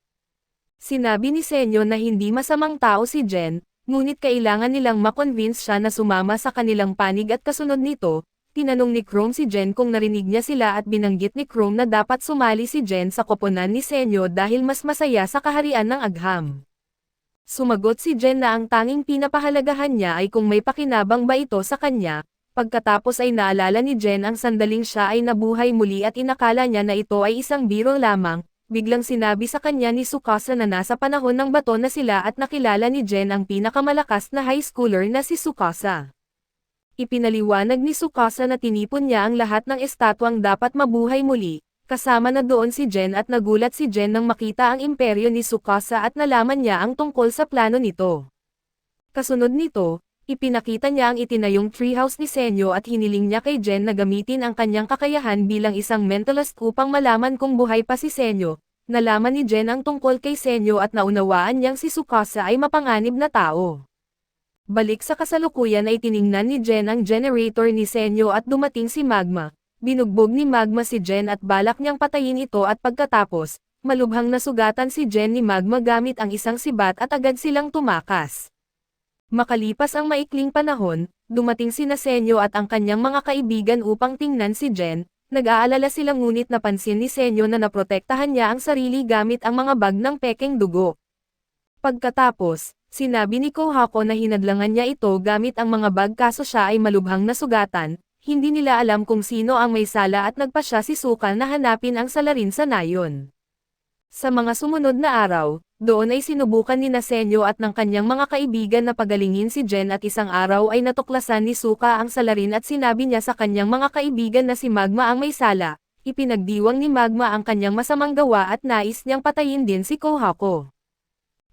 Sinabi ni Senyo na hindi masamang tao si Jen, ngunit kailangan nilang makonvince siya na sumama sa kanilang panig at kasunod nito, tinanong ni Chrome si Jen kung narinig niya sila at binanggit ni Chrome na dapat sumali si Jen sa koponan ni Senyo dahil mas masaya sa kaharian ng Agham. Sumagot si Jen na ang tanging pinapahalagahan niya ay kung may pakinabang ba ito sa kanya. Pagkatapos ay naalala ni Jen ang sandaling siya ay nabuhay muli at inakala niya na ito ay isang biro lamang. Biglang sinabi sa kanya ni Tsukasa na nasa panahon ng bato na sila at nakilala ni Jen ang pinakamalakas na high schooler na si Tsukasa. Ipinaliwanag ni Tsukasa na tinipon niya ang lahat ng estatwang dapat mabuhay muli, kasama na doon si Jen at nagulat si Jen nang makita ang imperyo ni Tsukasa at nalaman niya ang tungkol sa plano nito. Kasunod nito, ipinakita niya ang itinayong treehouse ni Senyo at hiniling niya kay Jen na gamitin ang kanyang kakayahan bilang isang mentalist upang malaman kung buhay pa si Senyo. Nalaman ni Jen ang tungkol kay Senyo at naunawaan niyang si Tsukasa ay mapanganib na tao. Balik sa kasalukuyan ay tiningnan ni Jen ang generator ni Senyo at dumating si Magma. Binugbog ni Magma si Jen at balak niyang patayin ito at pagkatapos, malubhang nasugatan si Jen ni Magma gamit ang isang sibat at agad silang tumakas. Makalipas ang maikling panahon, dumating sina Senyo at ang kanyang mga kaibigan upang tingnan si Jen. Nag-aalala sila ngunit napansin ni Senyo na naprotektahan niya ang sarili gamit ang mga bag ng pekeng dugo. Pagkatapos, sinabi ni Kohako na hinadlangan niya ito gamit ang mga bag kaso siya ay malubhang nasugatan. Hindi nila alam kung sino ang may sala at nagpasya si Suka na hanapin ang salarin sa nayon. Sa mga sumunod na araw, doon ay sinubukan ni Senyo at ng kanyang mga kaibigan na pagalingin si Jen at isang araw ay natuklasan ni Suka ang salarin at sinabi niya sa kanyang mga kaibigan na si Magma ang may sala. Ipinagdiwang ni Magma ang kanyang masamang gawa at nais niyang patayin din si Kohako.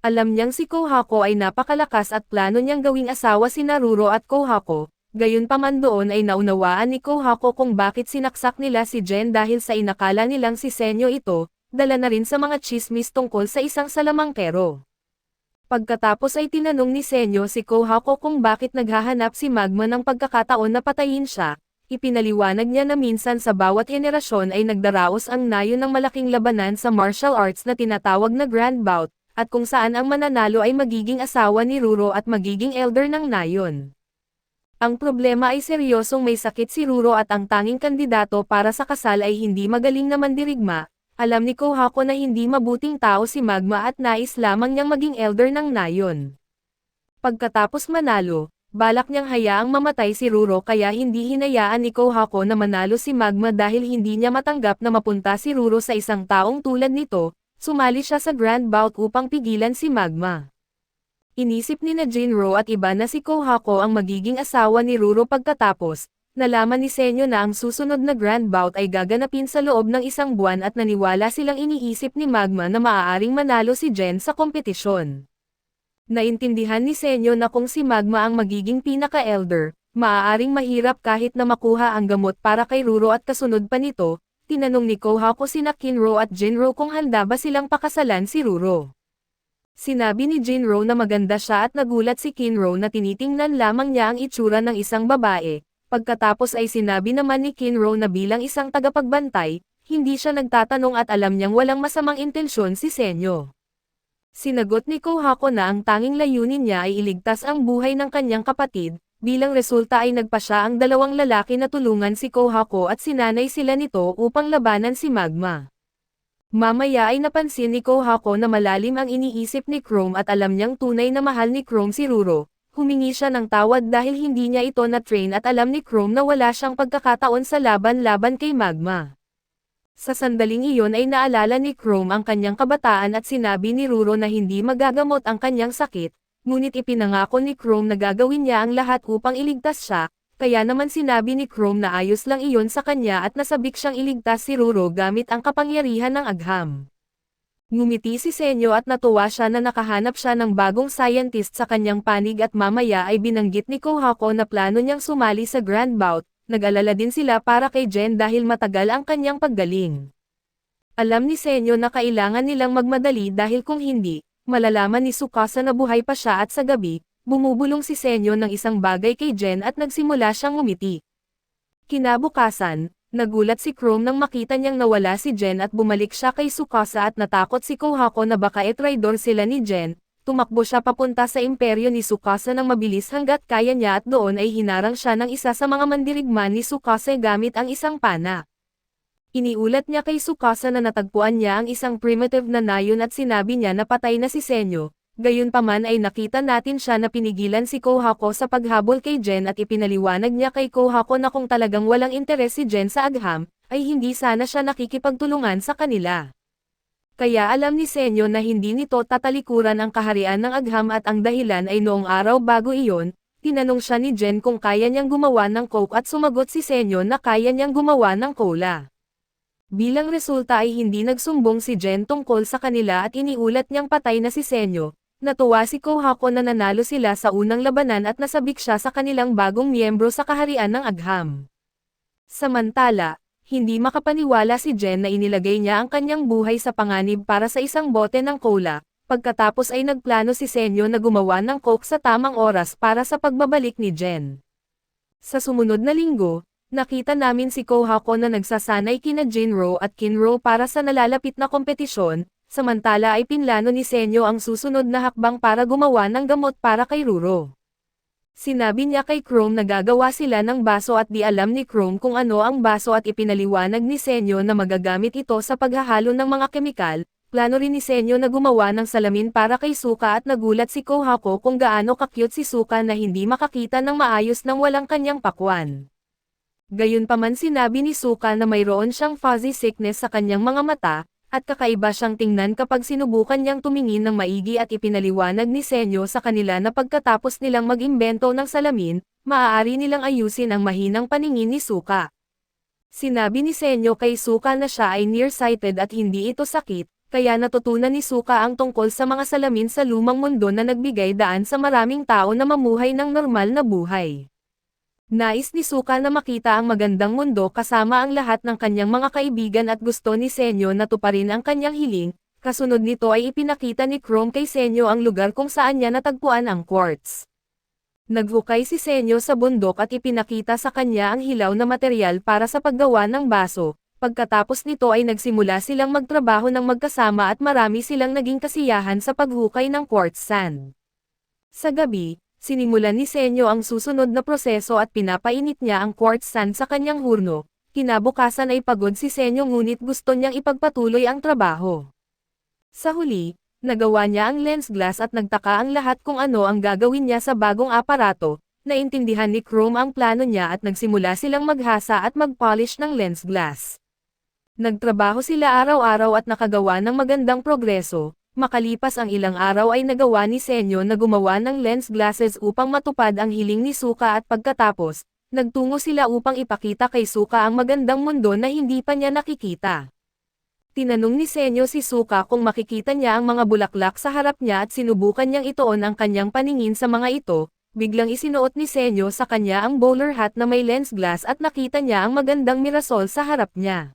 Alam niyang si Kohako ay napakalakas at plano niyang gawing asawa si Naruro at Kohako. Gayunpaman doon ay naunawaan ni Kohako kung bakit sinaksak nila si Jen dahil sa inakala nilang si Senyo ito, dala na rin sa mga chismis tungkol sa isang salamangkero. Pagkatapos ay tinanong ni Senyo si Kohako kung bakit naghahanap si Magma ng pagkakataon na patayin siya. Ipinaliwanag niya na minsan sa bawat henerasyon ay nagdaraos ang nayon ng malaking labanan sa martial arts na tinatawag na Grand Bout, at kung saan ang mananalo ay magiging asawa ni Ruro at magiging elder ng nayon. Ang problema ay seryosong may sakit si Ruro at ang tanging kandidato para sa kasal ay hindi magaling na mandirigma. Alam ni Kohako na hindi mabuting tao si Magma at nais lamang niyang maging elder ng nayon. Pagkatapos manalo, balak niyang hayaang mamatay si Ruro kaya hindi hinayaan ni Kohako na manalo si Magma dahil hindi niya matanggap na mapunta si Ruro sa isang taong tulad nito. Sumali siya sa Grand Bout upang pigilan si Magma. Inisip ni Jinro at iba na si Kohako ang magiging asawa ni Ruro pagkatapos, nalaman ni Senyo na ang susunod na Grand Bout ay gaganapin sa loob ng isang buwan at naniwala silang iniisip ni Magma na maaaring manalo si Jen sa kompetisyon. Naintindihan ni Senyo na kung si Magma ang magiging pinaka-elder, maaaring mahirap kahit na makuha ang gamot para kay Ruro at kasunod pa nito. Tinanong ni Kohako sina Kinro at Jinro kung handa ba silang pakasalan si Ruro. Sinabi ni Jinro na maganda siya at nagulat si Kinro na tinitingnan lamang niya ang itsura ng isang babae. Pagkatapos ay sinabi naman ni Kinro na bilang isang tagapagbantay, hindi siya nagtatanong at alam niyang walang masamang intensyon si Senyo. Sinagot ni Kohako na ang tanging layunin niya ay iligtas ang buhay ng kanyang kapatid, bilang resulta ay nagpa siya ang dalawang lalaki na tulungan si Kohako at sinanay sila nito upang labanan si Magma. Mamaya ay napansin ni Kohako na malalim ang iniisip ni Chrome at alam niyang tunay na mahal ni Chrome si Ruro. Humingi siya ng tawad dahil hindi niya ito na-train at alam ni Chrome na wala siyang pagkakataon sa laban-laban kay Magma. Sa sandaling iyon ay naalala ni Chrome ang kanyang kabataan at sinabi ni Ruro na hindi magagamot ang kanyang sakit, ngunit ipinangako ni Chrome na gagawin niya ang lahat upang iligtas siya, kaya naman sinabi ni Chrome na ayos lang iyon sa kanya at nasabik siyang iligtas si Ruro gamit ang kapangyarihan ng agham. Ngumiti si Senyo at natuwa siya na nakahanap siya ng bagong scientist sa kanyang panig at mamaya ay binanggit ni Kohako na plano niyang sumali sa Grand Bout. Nag-alala din sila para kay Jen dahil matagal ang kanyang paggaling. Alam ni Senyo na kailangan nilang magmadali dahil kung hindi, malalaman ni Tsukasa na buhay pa siya at sa gabi, bumubulong si Senyo ng isang bagay kay Jen at nagsimula siyang ngumiti. Kinabukasan, nagulat si Chrome nang makita niyang nawala si Jen at bumalik siya kay Tsukasa at natakot si Kohako na baka traidor sila ni Jen. Tumakbo siya papunta sa imperyo ni Tsukasa ng mabilis hanggat kaya niya at doon ay hinarang siya ng isa sa mga mandirigman ni Tsukasa gamit ang isang pana. Iniulat niya kay Tsukasa na natagpuan niya ang isang primitive na nayon at sinabi niya na patay na si Senyo. Gayunpaman ay nakita natin siya na pinigilan si Kohako sa paghabol kay Jen at ipinaliwanag niya kay Kohako na kung talagang walang interes si Jen sa agham, ay hindi sana siya nakikipagtulungan sa kanila. Kaya alam ni Senyo na hindi nito tatalikuran ang kaharian ng agham at ang dahilan ay noong araw bago iyon, tinanong siya ni Jen kung kaya niyang gumawa ng coke at sumagot si Senyo na kaya niyang gumawa ng cola. Bilang resulta ay hindi nagsumbong si Jen tungkol sa kanila at iniulat niyang patay na si Senyo. Natuwa si Kohako na nanalo sila sa unang labanan at nasabik siya sa kanilang bagong miyembro sa kaharian ng agham. Samantala, hindi makapaniwala si Jen na inilagay niya ang kanyang buhay sa panganib para sa isang bote ng cola, pagkatapos ay nagplano si Senyo na gumawa ng coke sa tamang oras para sa pagbabalik ni Jen. Sa sumunod na linggo, nakita namin si Kohako na nagsasanay kina Jinro at Kinro para sa nalalapit na kompetisyon, samantala ay pinlano ni Senyo ang susunod na hakbang para gumawa ng gamot para kay Ruro. Sinabi niya kay Chrome na gagawa sila ng baso at di alam ni Chrome kung ano ang baso at ipinaliwanag ni Senyo na magagamit ito sa paghahalo ng mga kemikal. Plano rin ni Senyo na gumawa ng salamin para kay Suka at nagulat si Kohako kung gaano ka-cute si Suka na hindi makakita ng maayos nang walang kanyang pakwan. Gayunpaman sinabi ni Suka na mayroon siyang fuzzy sickness sa kanyang mga mata, at kakaiba siyang tingnan kapag sinubukan niyang tumingin ng maigi at ipinaliwanag ni Senyo sa kanila na pagkatapos nilang mag-imbento ng salamin, maaari nilang ayusin ang mahinang paningin ni Suka. Sinabi ni Senyo kay Suka na siya ay nearsighted at hindi ito sakit, kaya natutunan ni Suka ang tungkol sa mga salamin sa lumang mundo na nagbigay daan sa maraming tao na mamuhay ng normal na buhay. Nais ni Suka na makita ang magandang mundo kasama ang lahat ng kanyang mga kaibigan at gusto ni Senyo na tuparin ang kanyang hiling, kasunod nito ay ipinakita ni Chrome kay Senyo ang lugar kung saan niya natagpuan ang quartz. Naghukay si Senyo sa bundok at ipinakita sa kanya ang hilaw na material para sa paggawa ng baso, pagkatapos nito ay nagsimula silang magtrabaho ng magkasama at marami silang naging kasiyahan sa paghukay ng quartz sand. Sa gabi, sinimulan ni Senyo ang susunod na proseso at pinapainit niya ang quartz sand sa kanyang hurno. Kinabukasan ay pagod si Senyo ngunit gusto niyang ipagpatuloy ang trabaho. Sa huli, nagawa niya ang lens glass at nagtaka ang lahat kung ano ang gagawin niya sa bagong aparato. Naintindihan ni Chrome ang plano niya at nagsimula silang maghasa at mag-polish ng lens glass. Nagtrabaho sila araw-araw at nakagawa ng magandang progreso. Makalipas ang ilang araw ay nagawa ni Senyo na gumawa ng lens glasses upang matupad ang hiling ni Suka at pagkatapos, nagtungo sila upang ipakita kay Suka ang magandang mundo na hindi pa niya nakikita. Tinanong ni Senyo si Suka kung makikita niya ang mga bulaklak sa harap niya at sinubukan niyang ituon ang kanyang paningin sa mga ito, biglang isinuot ni Senyo sa kanya ang bowler hat na may lens glass at nakita niya ang magandang mirasol sa harap niya.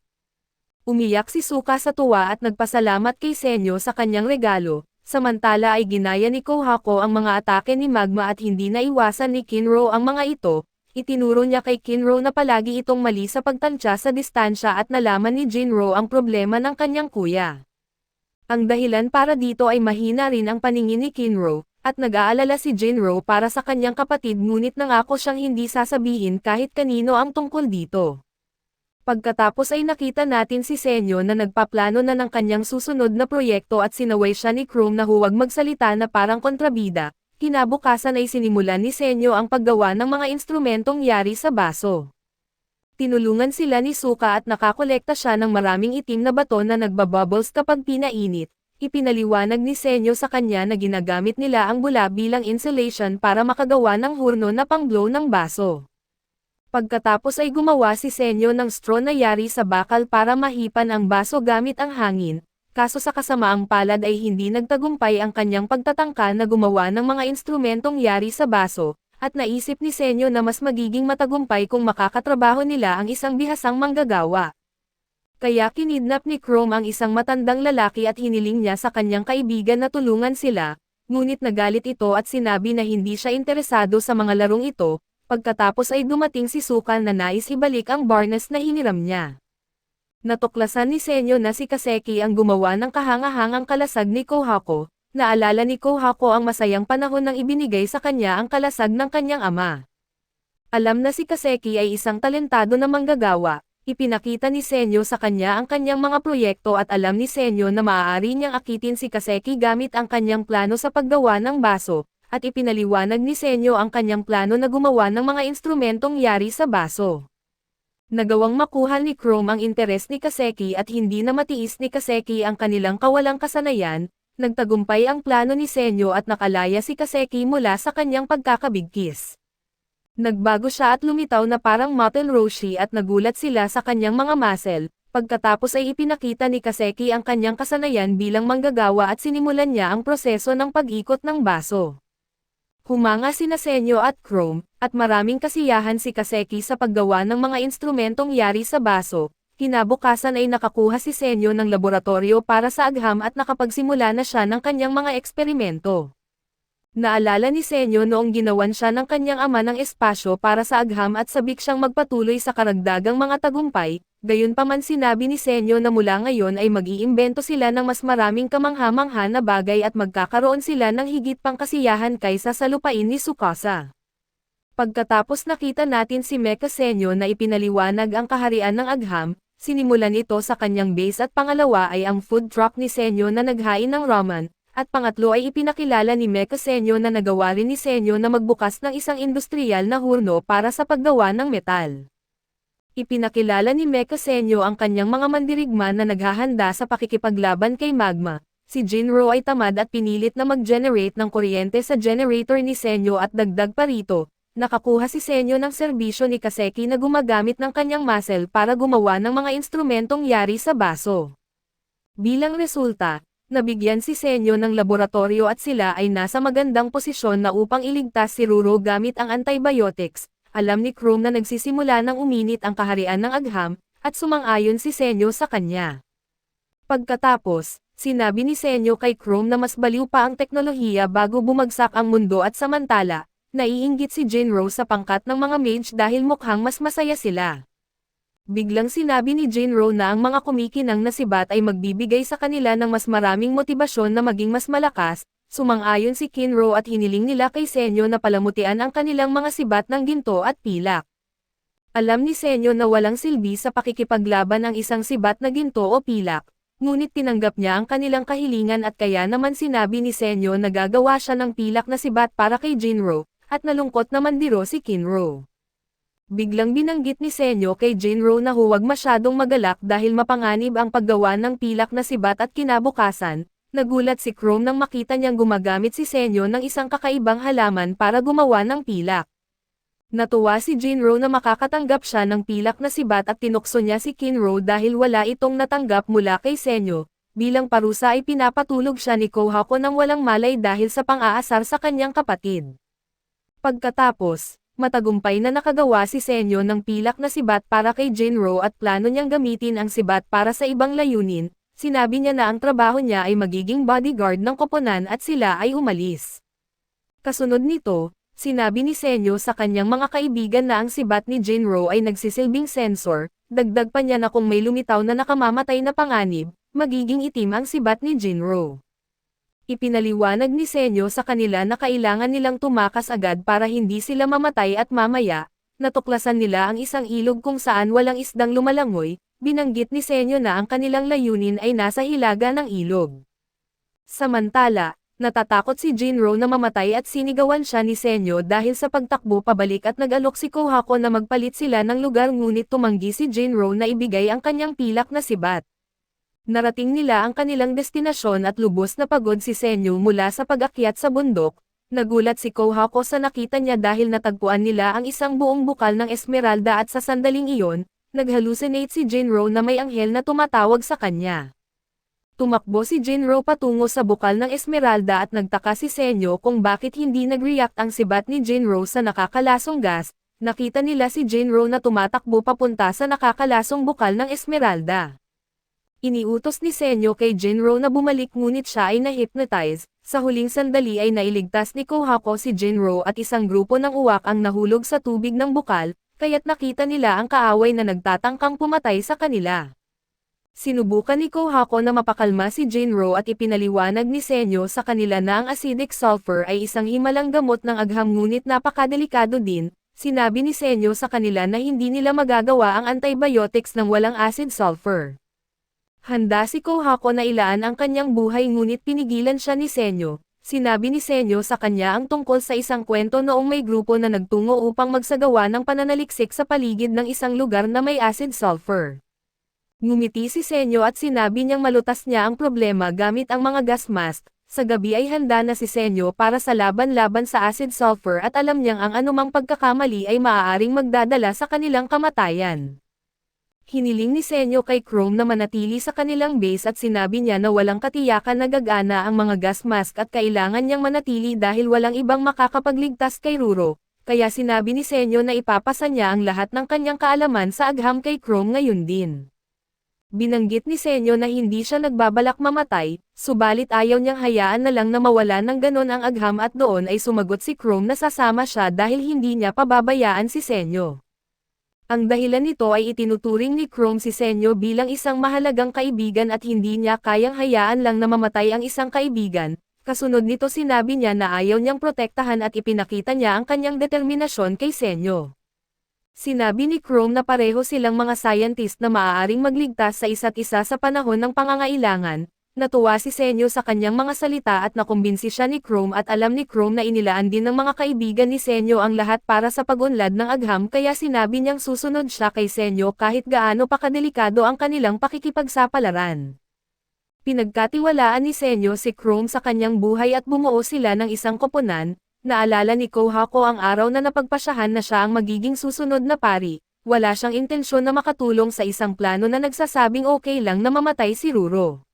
Umiyak si Suka sa tuwa at nagpasalamat kay Senyo sa kanyang regalo. Samantala ay ginaya ni Kohako ang mga atake ni Magma at hindi naiwasan ni Kinro ang mga ito. Itinuro niya kay Kinro na palagi itong mali sa pagtansya sa distansya at nalaman ni Jinro ang problema ng kanyang kuya. Ang dahilan para dito ay mahina rin ang paningin ni Kinro, at nag-aalala si Jinro para sa kanyang kapatid ngunit nangako siyang hindi sasabihin kahit kanino ang tungkol dito. Pagkatapos ay nakita natin si Senyo na nagpaplano na ng kanyang susunod na proyekto at sinaway siya ni Chrome na huwag magsalita na parang kontrabida. Kinabukasan ay sinimulan ni Senyo ang paggawa ng mga instrumentong yari sa baso. Tinulungan sila ni Suka at nakakolekta siya ng maraming itim na bato na nagbabubbles kapag pinainit. Ipinaliwanag ni Senyo sa kanya na ginagamit nila ang bula bilang insulation para makagawa ng hurno na pang-blow ng baso. Pagkatapos ay gumawa si Senyo ng straw na yari sa bakal para mahipan ang baso gamit ang hangin, kaso sa kasamaang palad ay hindi nagtagumpay ang kanyang pagtatangka na gumawa ng mga instrumentong yari sa baso, at naisip ni Senyo na mas magiging matagumpay kung makakatrabaho nila ang isang bihasang manggagawa. Kaya kinidnap ni Chrome ang isang matandang lalaki at hiniling niya sa kanyang kaibigan na tulungan sila, ngunit nagalit ito at sinabi na hindi siya interesado sa mga larong ito. Pagkatapos ay dumating si Suka na nais ibalik ang barnes na hiniram niya. Natuklasan ni Senyo na si Kaseki ang gumawa ng kahangahangang kalasag ni Kohako. Naalala ni Kohako ang masayang panahon nang ibinigay sa kanya ang kalasag ng kanyang ama. Alam na si Kaseki ay isang talentado na manggagawa. Ipinakita ni Senyo sa kanya ang kanyang mga proyekto at alam ni Senyo na maaari niyang akitin si Kaseki gamit ang kanyang plano sa paggawa ng baso. At ipinaliwanag ni Senyo ang kanyang plano na gumawa ng mga instrumentong yari sa baso. Nagawang makuha ni Chrome ang interes ni Kaseki at hindi na matiis ni Kaseki ang kanilang kawalang kasanayan, nagtagumpay ang plano ni Senyo at nakalaya si Kaseki mula sa kanyang pagkakabigkis. Nagbago siya at lumitaw na parang Motel Roshi at nagulat sila sa kanyang mga muscle. Pagkatapos ay ipinakita ni Kaseki ang kanyang kasanayan bilang manggagawa at sinimulan niya ang proseso ng pag-ikot ng baso. Humanga sina Senyo at Chrome, at maraming kasiyahan si Kaseki sa paggawa ng mga instrumentong yari sa baso. Kinabukasan ay nakakuha si Senyo ng laboratorio para sa agham at nakapagsimula na siya ng kanyang mga eksperimento. Naalala ni Senyo noong ginawan siya ng kanyang ama ng espasyo para sa agham at sabik siyang magpatuloy sa karagdagang mga tagumpay, gayunpaman sinabi ni Senyo na mula ngayon ay mag-iimbento sila ng mas maraming kamangha-mangha na bagay at magkakaroon sila ng higit pang kasiyahan kaysa sa lupain ni Tsukasa. Pagkatapos nakita natin si Mecha Senyo na ipinaliwanag ang kaharian ng agham, sinimulan ito sa kanyang base at pangalawa ay ang food truck ni Senyo na naghain ng ramen. At pangatlo ay ipinakilala ni Mecha Senyo na nagawa rin ni Senyo na magbukas ng isang industrial na hurno para sa paggawa ng metal. Ipinakilala ni Mecha Senyo ang kanyang mga mandirigma na naghahanda sa pakikipaglaban kay Magma. Si Jinro ay tamad at pinilit na mag-generate ng kuryente sa generator ni Senyo at dagdag pa rito, nakakuha si Senyo ng serbisyo ni Kaseki na gumagamit ng kanyang muscle para gumawa ng mga instrumentong yari sa baso. Bilang resulta, nabigyan si Senyo ng laboratorio at sila ay nasa magandang posisyon na upang iligtas si Ruro gamit ang antibiotics. Alam ni Chrome na nagsisimula ng uminit ang kaharian ng agham, at sumang-ayon si Senyo sa kanya. Pagkatapos, sinabi ni Senyo kay Chrome na mas baliw pa ang teknolohiya bago bumagsak ang mundo at samantala, naiinggit si Jinro sa pangkat ng mga mage dahil mukhang mas masaya sila. Biglang sinabi ni Jinro na ang mga kumikinang na sibat ay magbibigay sa kanila ng mas maraming motibasyon na maging mas malakas. Sumang-ayon si Kinro at hiniling nila kay Senyo na palamutian ang kanilang mga sibat ng ginto at pilak. Alam ni Senyo na walang silbi sa pakikipaglaban ang isang sibat na ginto o pilak, ngunit tinanggap niya ang kanilang kahilingan at kaya naman sinabi ni Senyo na gagawa siya ng pilak na sibat para kay Jinro, at nalungkot na mandiro si Kinro. Biglang binanggit ni Senyo kay Jinro na huwag masyadong magalak dahil mapanganib ang paggawa ng pilak na sibat at kinabukasan, nagulat si Chrome nang makita niyang gumagamit si Senyo ng isang kakaibang halaman para gumawa ng pilak. Natuwa si Jinro na makakatanggap siya ng pilak na sibat at tinukso niya si Kinro dahil wala itong natanggap mula kay Senyo. Bilang parusa ay pinapatulog siya ni Kohako nang walang malay dahil sa pang-aasar sa kanyang kapatid. Pagkatapos, matagumpay na nakagawa si Senyo ng pilak na sibat para kay Jinro at plano niyang gamitin ang sibat para sa ibang layunin. sinabi niya na ang trabaho niya ay magiging bodyguard ng koponan at sila ay umalis. Kasunod nito, sinabi ni Senyo sa kanyang mga kaibigan na ang sibat ni Jinro ay nagsisilbing sensor, dagdag pa niya na kung may lumitaw na nakamamatay na panganib, magiging itim ang sibat ni Jinro. Ipinaliwanag ni Senyo sa kanila na kailangan nilang tumakas agad para hindi sila mamatay at mamaya, natuklasan nila ang isang ilog kung saan walang isdang lumalangoy, binanggit ni Senyo na ang kanilang layunin ay nasa hilaga ng ilog. Samantala, natatakot si Jinro na mamatay at sinigawan siya ni Senyo dahil sa pagtakbo pabalik at nag-alok si Kohako na magpalit sila ng lugar ngunit tumanggi si Jinro na ibigay ang kanyang pilak na sibat. Narating nila ang kanilang destinasyon at lubos na pagod si Senyo mula sa pag-akyat sa bundok. Nagulat si Kohako sa nakita niya dahil natagpuan nila ang isang buong bukal ng esmeralda at sa sandaling iyon, nag-hallucinate si Jinro na may anghel na tumatawag sa kanya. Tumakbo si Jinro patungo sa bukal ng esmeralda at nagtaka si Senyo kung bakit hindi nag-react ang sibat ni Jinro sa nakakalasong gas. Nakita nila si Jinro na tumatakbo papunta sa nakakalasong bukal ng esmeralda. Iniutos ni Senyo kay Jinro na bumalik ngunit siya ay na-hypnotize. Sa huling sandali ay nailigtas ni Kohako si Jinro at isang grupo ng uwak ang nahulog sa tubig ng bukal, kaya't nakita nila ang kaaway na nagtatangkang pumatay sa kanila. Sinubukan ni Kohako na mapakalma si Jinro at ipinaliwanag ni Senyo sa kanila na ang acidic sulfur ay isang himalang gamot ng agham ngunit napakadelikado din. Sinabi ni Senyo sa kanila na hindi nila magagawa ang antibiotics ng walang acid sulfur. Handa si Kohako na ilaan ang kanyang buhay ngunit pinigilan siya ni Senyo. Sinabi ni Senyo sa kanya ang tungkol sa isang kwento noong may grupo na nagtungo upang magsagawa ng pananaliksik sa paligid ng isang lugar na may acid sulfur. Ngumiti si Senyo at sinabi niyang malutas niya ang problema gamit ang mga gas mask. Sa gabi ay handa na si Senyo para sa laban-laban sa acid sulfur at alam niyang ang anumang pagkakamali ay maaaring magdadala sa kanilang kamatayan. Hiniling ni Senyo kay Chrome na manatili sa kanilang base at sinabi niya na walang katiyakan na gagana ang mga gas mask at kailangan niyang manatili dahil walang ibang makakapagligtas kay Ruro, kaya sinabi ni Senyo na ipapasa niya ang lahat ng kanyang kaalaman sa agham kay Chrome ngayon din. Binanggit ni Senyo na hindi siya nagbabalak mamatay, subalit ayaw niyang hayaan na lang na mawala ng ganon ang agham at doon ay sumagot si Chrome na sasama siya dahil hindi niya pababayaan si Senyo. Ang dahilan nito ay itinuturing ni Chrome si Senyo bilang isang mahalagang kaibigan at hindi niya kayang hayaan lang na mamatay ang isang kaibigan. Kasunod nito sinabi niya na ayaw niyang protektahan at ipinakita niya ang kanyang determinasyon kay Senyo. Sinabi ni Chrome na pareho silang mga scientist na maaaring magligtas sa isa't isa sa panahon ng pangangailangan. Natuwa si Senyo sa kanyang mga salita at nakumbinsi siya ni Chrome at alam ni Chrome na inilaan din ng mga kaibigan ni Senyo ang lahat para sa pag-unlad ng agham kaya sinabi niyang susunod siya kay Senyo kahit gaano pa kadelikado ang kanilang pakikipagsapalaran. Pinagkatiwalaan ni Senyo si Chrome sa kanyang buhay at bumuo sila ng isang koponan. Naalala ni Kohako ang araw na napagpasyahan na siya ang magiging susunod na pari. Wala siyang intensyon na makatulong sa isang plano na nagsasabing okay lang na mamatay si Ruro.